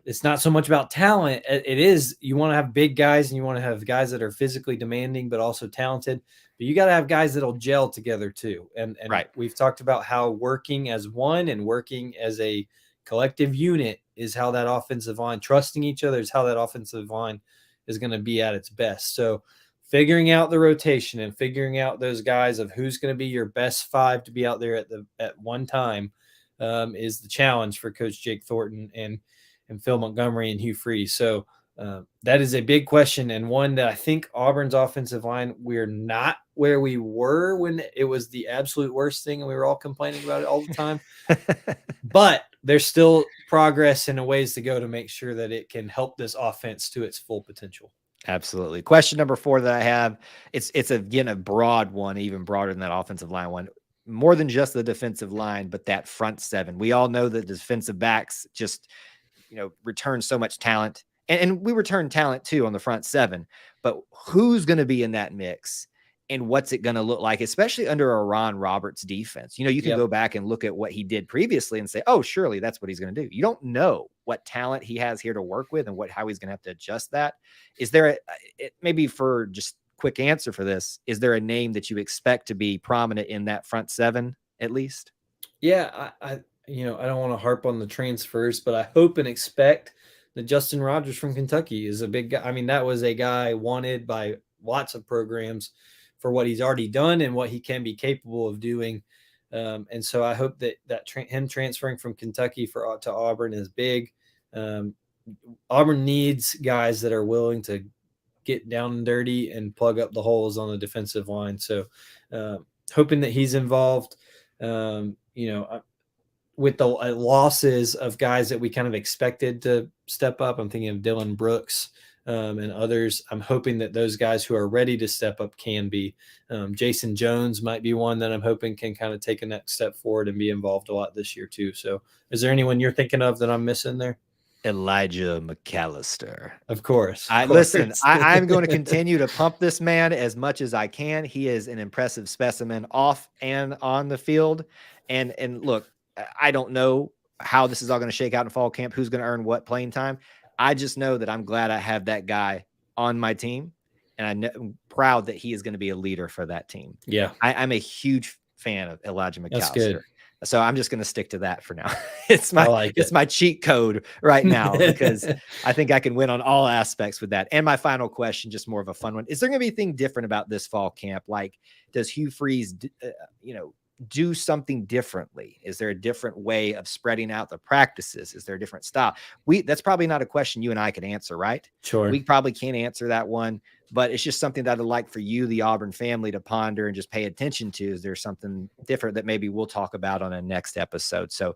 It's not so much about talent. It is, you want to have big guys and you want to have guys that are physically demanding, but also talented. But you got to have guys that'll gel together too. And right. We've talked about how working as one and working as a collective unit is how that offensive line, trusting each other is how that offensive line is going to be at its best. So figuring out the rotation and figuring out those guys of who's going to be your best five to be out there at one time is the challenge for Coach Jake Thornton and Phil Montgomery and Hugh Freeze. So that is a big question, and one that I think Auburn's offensive line, we're not where we were when it was the absolute worst thing and we were all complaining about it all the time. But there's still progress and a ways to go to make sure that it can help this offense to its full potential. Absolutely. Question number 4 that I have, it's again a broad one, even broader than that offensive line one. More than just the defensive line, but that front seven. We all know that defensive backs just return so much talent, and we return talent too on the front seven, but who's going to be in that mix and what's it going to look like, especially under a Ron Roberts defense? You can go back and look at what he did previously and say, oh, surely that's what he's going to do. You don't know what talent he has here to work with and how he's going to have to adjust that. Is there maybe for just quick answer for this, is there a name that you expect to be prominent in that front seven at least? Yeah, I don't want to harp on the transfers, but I hope and expect that Justin Rogers from Kentucky is a big guy. I mean, that was a guy wanted by lots of programs for what he's already done and what he can be capable of doing. And so I hope that him transferring from Kentucky to Auburn is big. Auburn needs guys that are willing to get down and dirty and plug up the holes on the defensive line. So hoping that he's involved. With the losses of guys that we kind of expected to step up, I'm thinking of Dylan Brooks and others. I'm hoping that those guys who are ready to step up can be. Jason Jones might be one that I'm hoping can kind of take a next step forward and be involved a lot this year too. So is there anyone you're thinking of that I'm missing there? Elijah McAllister. Of course. Listen, I'm going to continue to pump this man as much as I can. He is an impressive specimen off and on the field. And look, I don't know how this is all going to shake out in fall camp, who's going to earn what playing time. I just know that I'm glad I have that guy on my team, and I'm proud that he is going to be a leader for that team. Yeah. I'm a huge fan of Elijah McAllister. That's good. So I'm just going to stick to that for now. It's my cheat code right now because I think I can win on all aspects with that. And my final question, just more of a fun one. Is there going to be anything different about this fall camp? Like, does Hugh Freeze, do something differently? Is there a different way of spreading out the practices? Is there a different style? That's probably not a question you and I could answer, right? Sure. We probably can't answer that one, but it's just something that I'd like for you, the Auburn family, to ponder and just pay attention to. Is there something different that maybe we'll talk about on a next episode? So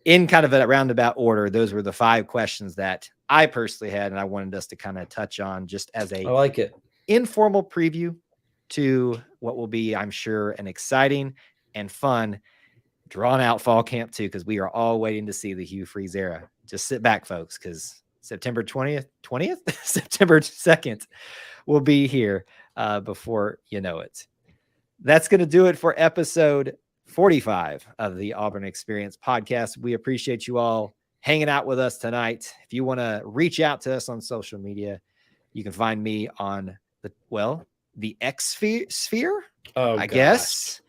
in kind of a roundabout order, those were the 5 questions that I personally had, and I wanted us to kind of touch on just as I like it. Informal preview to what will be, I'm sure, an exciting and fun, drawn out fall camp too, because we are all waiting to see the Hugh Freeze era. Just sit back, folks, because September 20th, September 2nd will be here before you know it. That's going to do it for episode 45 of the Auburn Experience podcast. We appreciate you all hanging out with us tonight. If you want to reach out to us on social media, you can find me on the X sphere, I guess.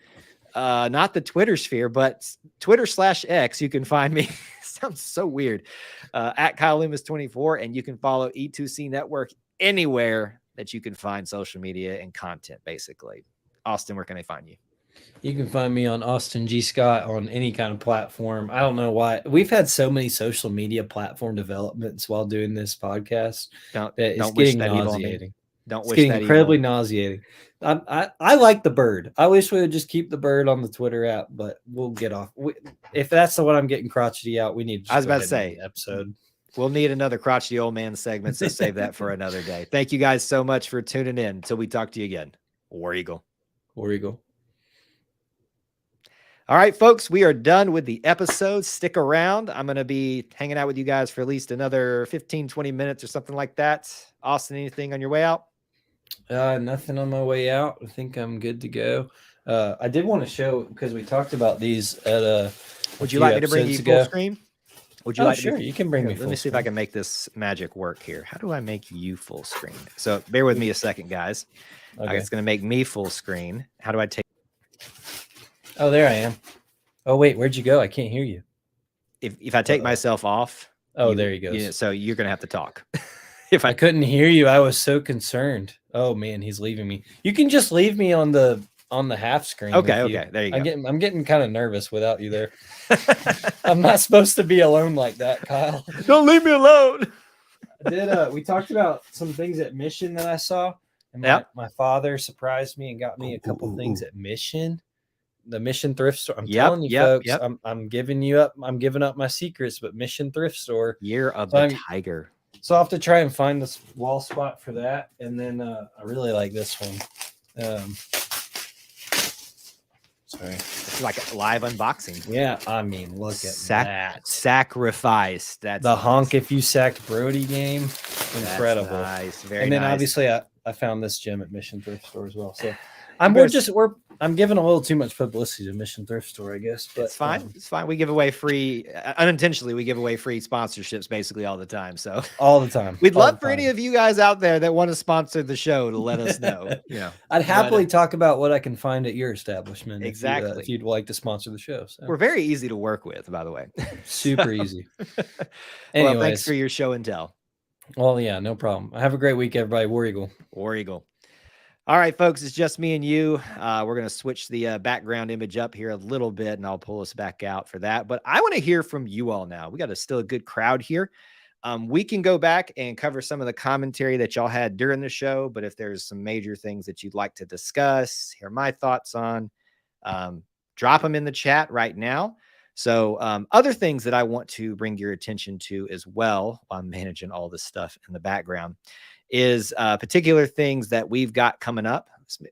Not the Twitter sphere, but Twitter/X. You can find me. Sounds so weird. At Kyle Loomis 24, and you can follow E2C Network anywhere that you can find social media and content, basically. Austin, where can they find you? You can find me on Austin G. Scott on any kind of platform. I don't know why. We've had so many social media platform developments while doing this podcast. It's getting nauseating. It's getting incredibly nauseating. I like the bird. I wish we would just keep the bird on the Twitter app, but we'll get off. If that's the one I'm getting crotchety out, we need to. I was about to say episode. We'll need another crotchety old man segment, so save that for another day. Thank you guys so much for tuning in. Until we talk to you again. War Eagle. War Eagle. All right, folks, we are done with the episode. Stick around. I'm going to be hanging out with you guys for at least another 15, 20 minutes or something like that. Austin, anything on your way out? Nothing on my way out. I think I'm good to go. I did want to show, because we talked about these at Would you like me to bring you full screen? Would you like sure, to you can bring me let full me see screen. if I can make this magic work here. How do I make you full screen? So bear with me a second, guys. Okay. It's going to make me full screen. How do I take? Oh, there I am. Oh, wait, where'd you go? I can't hear you. If I take myself off. Oh, there you go. So you're going to have to talk. If I couldn't hear you, I was so concerned. Oh man, he's leaving me. You can just leave me on the half screen. Okay. There you go. I'm getting kind of nervous without you there. I'm not supposed to be alone like that, Kyle. Don't leave me alone. We talked about some things at Mission that I saw, and my father surprised me and got me a couple things at Mission. The Mission thrift store. I'm telling you, folks, I'm giving up my secrets, but Mission thrift store. Year of the Tiger. So I'll have to try and find this wall spot for that. And then I really like this one. Sorry. It's like a live unboxing. Yeah, I mean, look at that. Sacrifice. That's the honk if you sacked Brody game. Incredible. That's nice. Very and then nice. Obviously I found this gem at Mission Thrift Store as well. So I'm giving a little too much publicity to Mission Thrift Store, I guess. But it's fine. It's fine. We give away free, unintentionally, we give away free sponsorships basically all the time. So all the time. We'd love for any of you guys out there that want to sponsor the show to let us know. I'd happily talk about what I can find at your establishment. Exactly. If you'd like to sponsor the show. So. We're very easy to work with, by the way. Super easy. Well, thanks for your show and tell. Well, yeah, no problem. Have a great week, everybody. War Eagle. War Eagle. All right, folks, it's just me and you. We're going to switch the background image up here a little bit, and I'll pull us back out for that. But I want to hear from you all now. We got still a good crowd here. We can go back and cover some of the commentary that y'all had during the show. But if there's some major things that you'd like to discuss, hear my thoughts on, drop them in the chat right now. So other things that I want to bring your attention to as well, while I'm managing all this stuff in the background, is particular things that we've got coming up.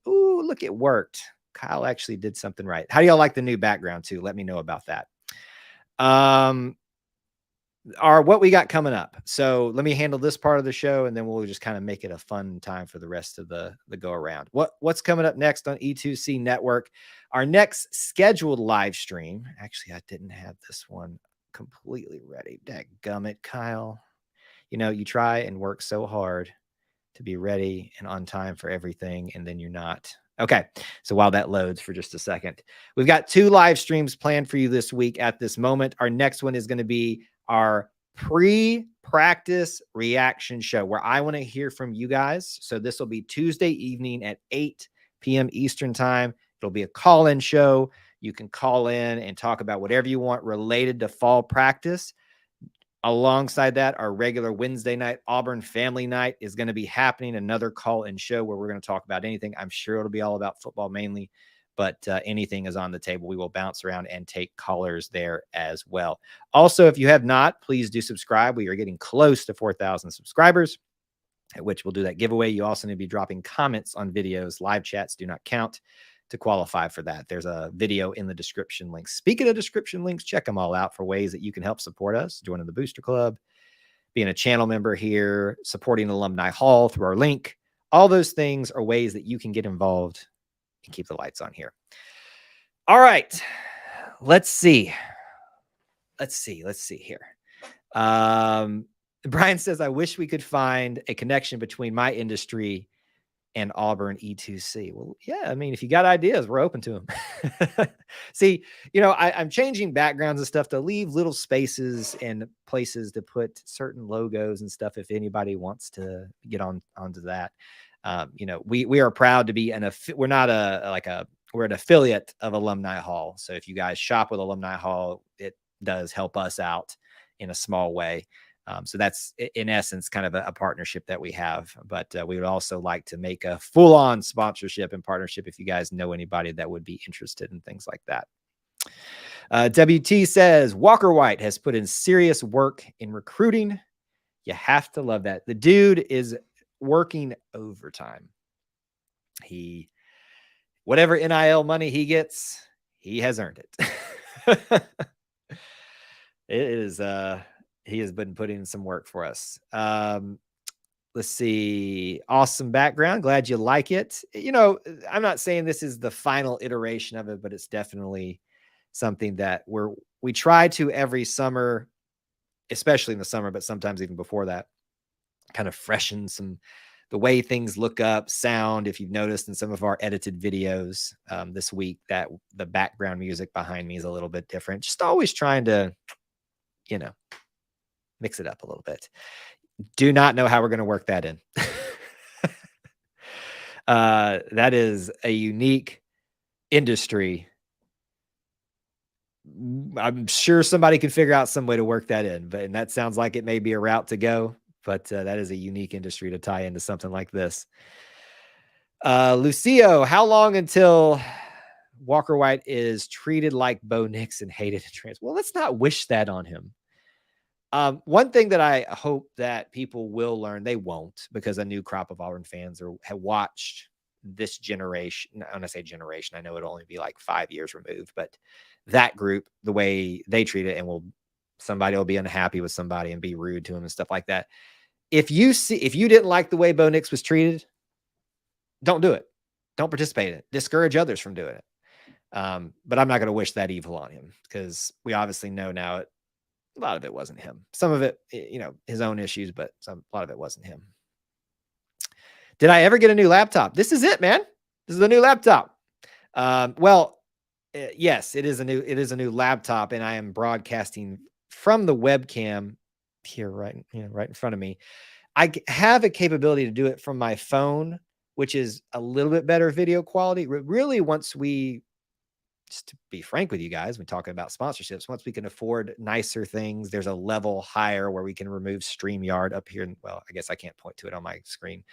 Ooh, look, it worked. Kyle actually did something right. How do y'all like the new background too? Let me know about that. What we got coming up. So let me handle this part of the show, and then we'll just kind of make it a fun time for the rest of the go around. What's coming up next on E2C Network? Our next scheduled live stream. Actually, I didn't have this one completely ready. Dadgummit, Kyle. You try and work so hard to be ready and on time for everything, and then you're not. Okay, so while that loads for just a second, we've got 2 live streams planned for you this week at this moment. Our next one is going to be our pre-practice reaction show, where I want to hear from you guys. So this will be Tuesday evening at 8 p.m. Eastern time. It'll be a call-in show. You can call in and talk about whatever you want related to fall practice. Alongside that, our regular Wednesday night Auburn Family Night is going to be happening. Another call-in show where we're going to talk about anything. I'm sure it'll be all about football mainly, but anything is on the table. We will bounce around and take callers there as well. Also, if you have not, please do subscribe. We are getting close to 4,000 subscribers, at which we'll do that giveaway. You also need to be dropping comments on videos. Live chats do not count to qualify for that. There's a video in the description links. Speaking of description links, check them all out for ways that you can help support us, joining the Booster Club, being a channel member here, supporting Alumni Hall through our link. All those things are ways that you can get involved and keep the lights on here. All right, let's see here. Brian says, I wish we could find a connection between my industry and Auburn E2C. Well, yeah, I mean, if you got ideas, we're open to them. See, I'm changing backgrounds and stuff to leave little spaces and places to put certain logos and stuff if anybody wants to get onto that. We are proud to be we're an affiliate of Alumni Hall. So if you guys shop with Alumni Hall, it does help us out in a small way. So that's in essence kind of a partnership that we have, but we would also like to make a full-on sponsorship and partnership if you guys know anybody that would be interested in things like that. WT says, Walker White has put in serious work in recruiting. You have to love that. The dude is working overtime. whatever NIL money he gets, he has earned it. It is, he has been putting in some work for us. Let's see. Awesome background. Glad you like it. You know, I'm not saying this is the final iteration of it, but it's definitely something that we try to every summer, especially in the summer, but sometimes even before that, kind of freshen the way things look up, sound. If you've noticed in some of our edited videos this week, that the background music behind me is a little bit different. Just always trying to, you know, mix it up a little bit. Do not know how we're going to work that in. That is a unique industry. I'm sure somebody can figure out some way to work that in, and that sounds like it may be a route to go, but that is a unique industry to tie into something like this. Lucio, how long until Walker White is treated like Bo Nix and hated in transfer? Well, let's not wish that on him. One thing that I hope that people will learn, they won't, because a new crop of Auburn fans have watched this generation. When I say generation, I know it'll only be like 5 years removed, but that group, the way they treat it, and somebody will be unhappy with somebody and be rude to him and stuff like that. If you didn't like the way Bo Nix was treated, don't do it. Don't participate in it. Discourage others from doing it. But I'm not going to wish that evil on him, because we obviously know now a lot of it wasn't him. Some of it, you know, his own issues, but a lot of it wasn't him. Did I ever get a new laptop? This is it, man. This is the new laptop. Well, yes, it is a new laptop, and I am broadcasting from the webcam here, right in front of me. I have a capability to do it from my phone, which is a little bit better video quality. Really, just to be frank with you guys, when talking about sponsorships, once we can afford nicer things, there's a level higher where we can remove StreamYard up here. Well, I guess I can't point to it on my screen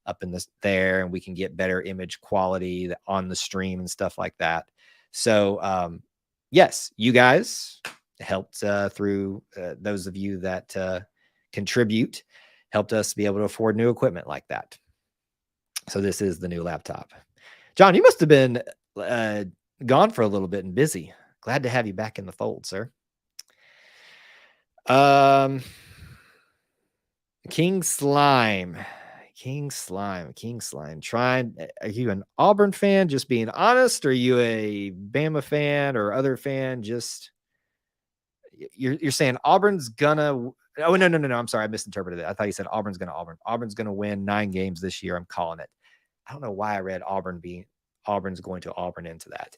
up in there, and we can get better image quality on the stream and stuff like that. So, yes, you guys helped through those of you that contribute, helped us be able to afford new equipment like that. So this is the new laptop. John, you must have been gone for a little bit and busy. Glad to have you back in the fold, sir. King Slime. Are you an Auburn fan, just being honest? Or are you a Bama fan or other fan? Just you're saying Auburn's gonna. Oh, no. I'm sorry, I misinterpreted it. I thought you said Auburn's gonna win 9 games this year. I'm calling it. I don't know why I read Auburn's going to Auburn into that.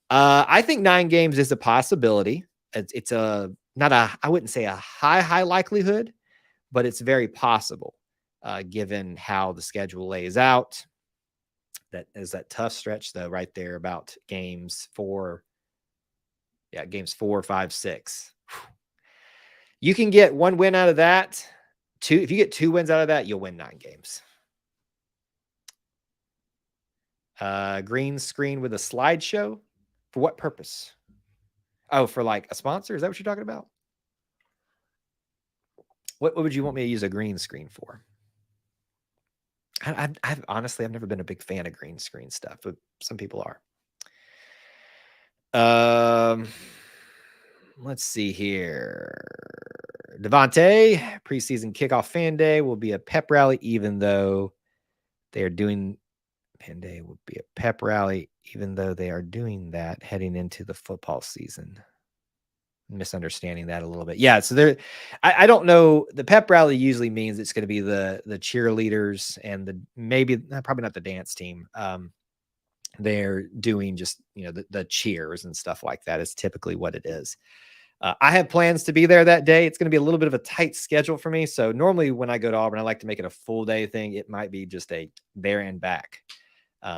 I think 9 games is a possibility. It's I wouldn't say a high likelihood, but it's very possible, given how the schedule lays out. That is that tough stretch, though, right there about games 4, 5, 6. You can get 1 win out of that. If you get 2 wins out of that, you'll win 9 games. Green screen with a slideshow. For what purpose? Oh, for like a sponsor? Is that what you're talking about? What would you want me to use a green screen for? I've honestly, I've never been a big fan of green screen stuff, but some people are. Let's see here. Devontae, preseason kickoff fan day will be a pep rally, even though they are doing Penday would be a pep rally, even though they are doing that heading into the football season. Misunderstanding that a little bit. Yeah, so I don't know. The pep rally usually means it's going to be the cheerleaders and probably not the dance team. They're doing just, the cheers and stuff like that is typically what it is. I have plans to be there that day. It's going to be a little bit of a tight schedule for me. So normally when I go to Auburn, I like to make it a full day thing. It might be just a there and back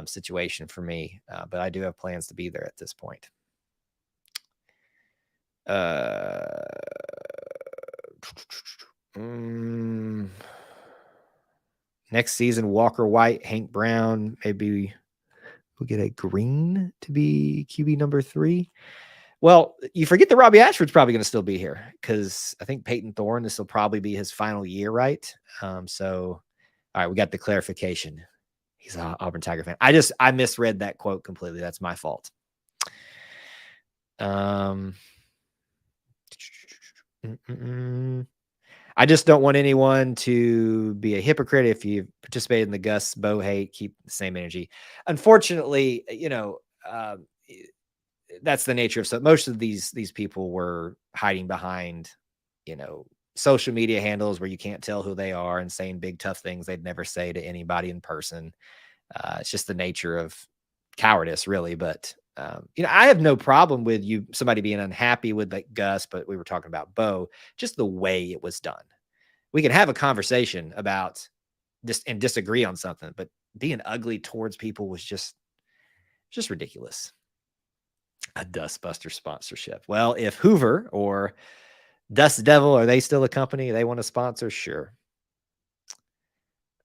situation for me. But I do have plans to be there at this point. Next season, Walker White, Hank Brown, maybe we'll get a green to be QB number 3. Well, you forget that Robbie Ashford's probably going to still be here, because I think Peyton Thorne, this will probably be his final year, right? So, all right, we got the clarification. He's an Auburn Tiger fan. I misread that quote completely. That's my fault. I just don't want anyone to be a hypocrite. If you participate in the Gus Bo hate, keep the same energy. Unfortunately, that's the nature of so most of these people were hiding behind, social media handles where you can't tell who they are and saying big tough things they'd never say to anybody in person. It's just the nature of cowardice, really. But I have no problem with somebody being unhappy with like Gus, but we were talking about Bo, just the way it was done. We can have a conversation about this and disagree on something, but being ugly towards people was just ridiculous. A Dustbuster sponsorship. Well, if Hoover or Dust Devil, are they still a company they want to sponsor? Sure.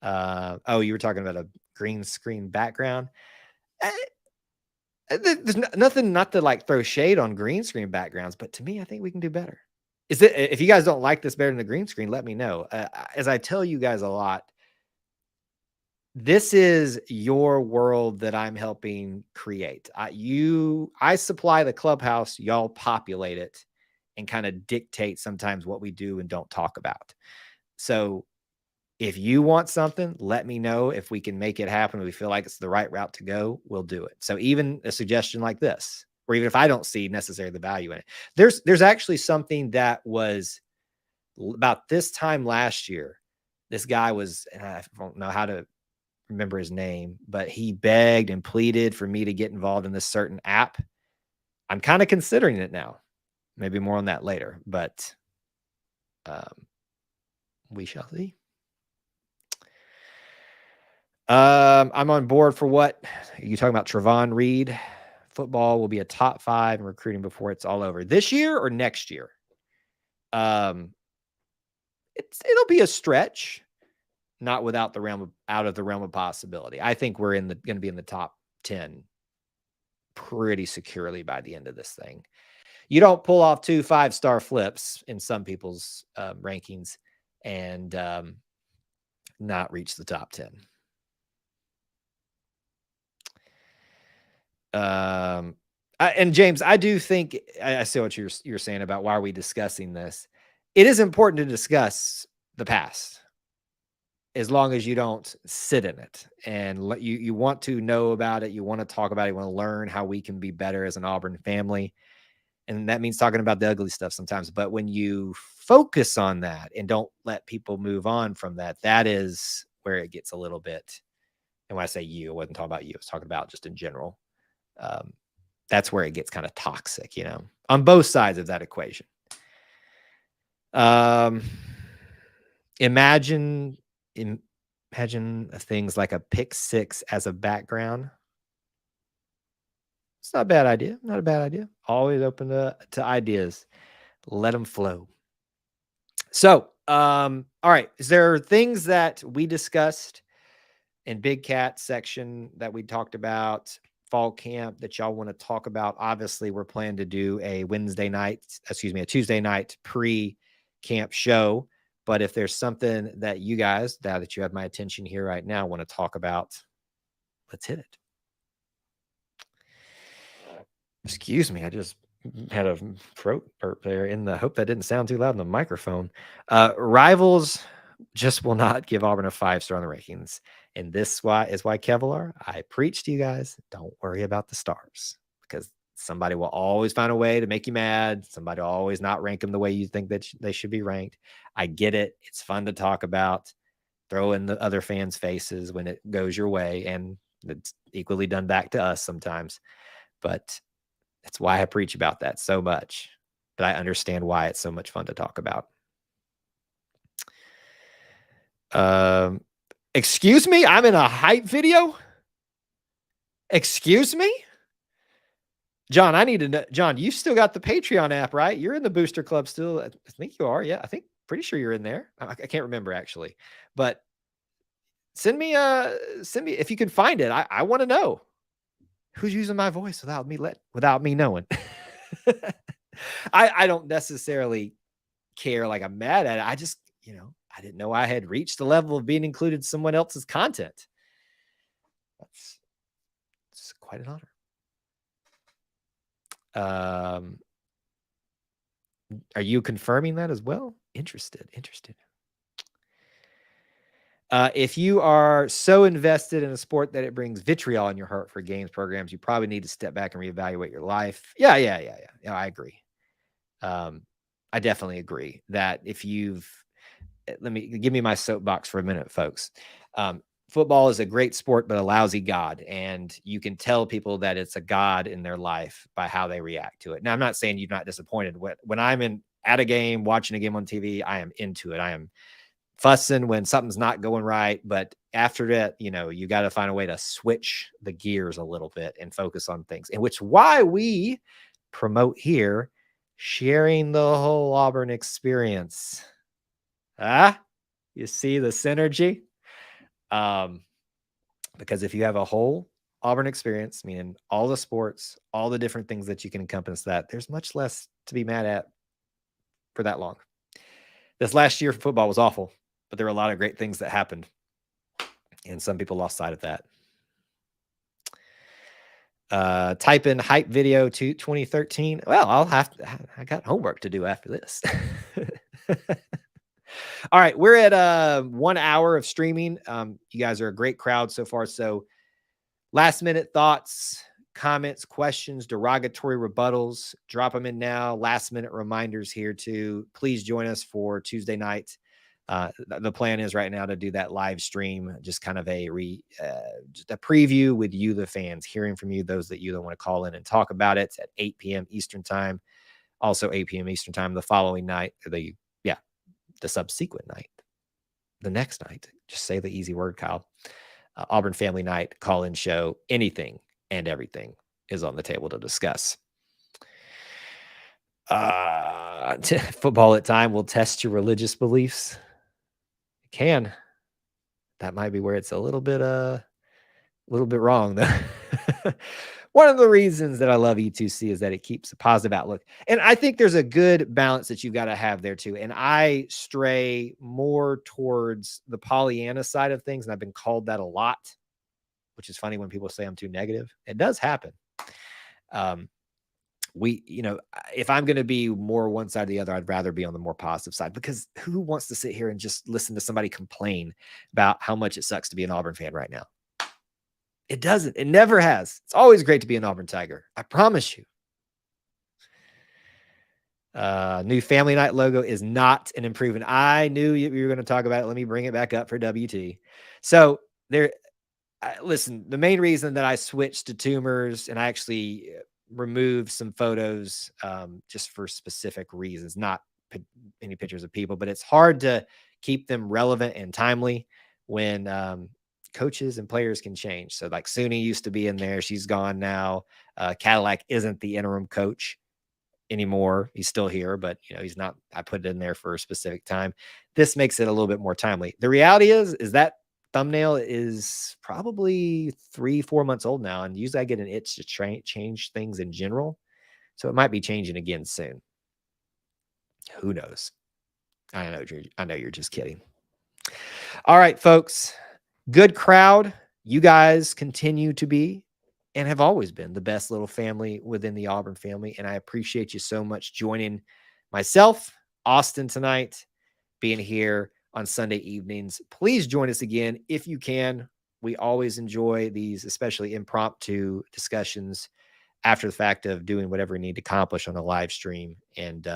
You were talking about a green screen background. There's nothing, not to like throw shade on green screen backgrounds, but to me, I think we can do better. If you guys don't like this better than the green screen, let me know. As I tell you guys a lot, this is your world that I'm helping create. I supply the clubhouse, y'all populate it and kind of dictate sometimes what we do and don't talk about. So if you want something, let me know. If we can make it happen, we feel like it's the right route to go, we'll do it. So even a suggestion like this, or even if I don't see necessarily the value in it, there's actually something that was about this time last year. This guy was, and I don't know how to remember his name, but he begged and pleaded for me to get involved in this certain app. I'm kind of considering it now. Maybe more on that later, but we shall see. I'm on board for what you talking about. Trevon Reed football will be a top 5 in recruiting before it's all over this year or next year. It'll be a stretch, not without out of the realm of possibility. I think we're going to be in the top 10 pretty securely by the end of this thing. You don't pull off 2 5-star flips in some people's rankings and not reach the top 10. And James, I do think I see what you're saying about why are we discussing this. It is important to discuss the past, as long as you don't sit in it and you want to know about it. You want to talk about it. You want to learn how we can be better as an Auburn family. And that means talking about the ugly stuff sometimes. But when you focus on that and don't let people move on from that, that is where it gets a little bit. And when I say you, I wasn't talking about you. I was talking about just in general. That's where it gets kind of toxic, on both sides of that equation. Imagine things like a pick 6 as a background. It's not a bad idea. Not a bad idea. Always open to ideas. Let them flow. So, all right. Is there things that we discussed in Big Cat section that we talked about fall camp that y'all want to talk about? Obviously, we're planning to do a Tuesday night pre-camp show. But if there's something that you guys, now that you have my attention here right now, want to talk about, let's hit it. Excuse me, I just had a throat burp there hope that didn't sound too loud in the microphone. Rivals just will not give Auburn a 5-star on the rankings. And this is why Kevlar, I preach to you guys, don't worry about the stars, because somebody will always find a way to make you mad. Somebody will always not rank them the way you think that they should be ranked. I get it. It's fun to talk about. Throw in the other fans' faces when it goes your way, and it's equally done back to us sometimes. But that's why I preach about that so much. But I understand why it's so much fun to talk about. Excuse me? I'm in a hype video? Excuse me? John, I need to know. John, you still got the Patreon app, right? You're in the Booster Club still. I think you are. Yeah, pretty sure you're in there. I can't remember actually. But send me if you can find it. I want to know who's using my voice without me knowing. I don't necessarily care, like I'm mad at it. I just, I didn't know I had reached the level of being included in someone else's content. It's quite an honor. Are you confirming that as well? Interested. If you are so invested in a sport that it brings vitriol in your heart for games programs, you probably need to step back and reevaluate your life. Yeah, I agree. I definitely agree that if give me my soapbox for a minute, folks. Football is a great sport, but a lousy god. And you can tell people that it's a god in their life by how they react to it. Now, I'm not saying you're not disappointed. When I'm at a game, watching a game on TV, I am into it. I am fussing when something's not going right. But after that, you got to find a way to switch the gears a little bit and focus on things. And which why we promote here, sharing the whole Auburn experience. You see the synergy? Because if you have a whole Auburn experience, meaning all the sports, all the different things that you can encompass that, there's much less to be mad at for that long. This last year for football was awful, but there were a lot of great things that happened. And some people lost sight of that. Type in hype video to 2013. Well, I got homework to do after this. All right, we're at 1 hour of streaming. You guys are a great crowd so far. So last minute thoughts, comments, questions, derogatory rebuttals, drop them in now. Last minute reminders here too. Please join us for Tuesday night. The plan is right now to do that live stream, just kind of just a preview with you, the fans, hearing from you, those that you don't want to call in and talk about it at 8 p.m. Eastern time. Also 8 p.m. Eastern time the following night, the subsequent night, the next night. Just say the easy word, Kyle. Auburn Family Night, call-in show, anything and everything is on the table to discuss. Football at time will test your religious beliefs. It can. That might be where it's a little bit wrong, though. One of the reasons that I love E2C is that it keeps a positive outlook. And I think there's a good balance that you've got to have there too. And I stray more towards the Pollyanna side of things. And I've been called that a lot, which is funny when people say I'm too negative. It does happen. If I'm going to be more one side or the other, I'd rather be on the more positive side, because who wants to sit here and just listen to somebody complain about how much it sucks to be an Auburn fan right now? It doesn't. It never has. It's always great to be an Auburn Tiger. I promise you. New Family Night logo is not an improvement. I knew you were going to talk about it. Let me bring it back up for WT. So listen, the main reason that I switched to tumors and I actually removed some photos just for specific reasons, not any pictures of people, but it's hard to keep them relevant and timely when coaches and players can change. So like Suni used to be in there. She's gone now. Cadillac isn't the interim coach anymore. He's still here, but he's not. I put it in there for a specific time. This makes it a little bit more timely. The reality is that thumbnail is probably 3-4 months old now. And usually I get an itch to change things in general. So it might be changing again soon. Who knows? I know you're just kidding. All right, folks. Good crowd. You guys continue to be and have always been the best little family within the Auburn family. And I appreciate you so much joining myself, Austin, tonight, being here on Sunday evenings. Please join us again if you can. We always enjoy these, especially impromptu discussions after the fact of doing whatever we need to accomplish on a live stream. And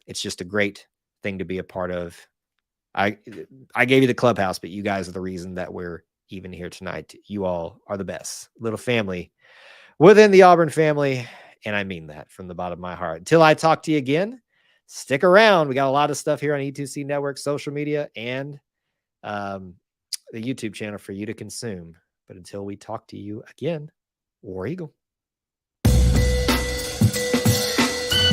it's just a great thing to be a part of. I gave you the clubhouse, but you guys are the reason that we're even here tonight. You all are the best little family within the Auburn family. And I mean that from the bottom of my heart. Until I talk to you again, stick around. We got a lot of stuff here on E2C Network, social media, and the YouTube channel for you to consume. But until we talk to you again, War Eagle.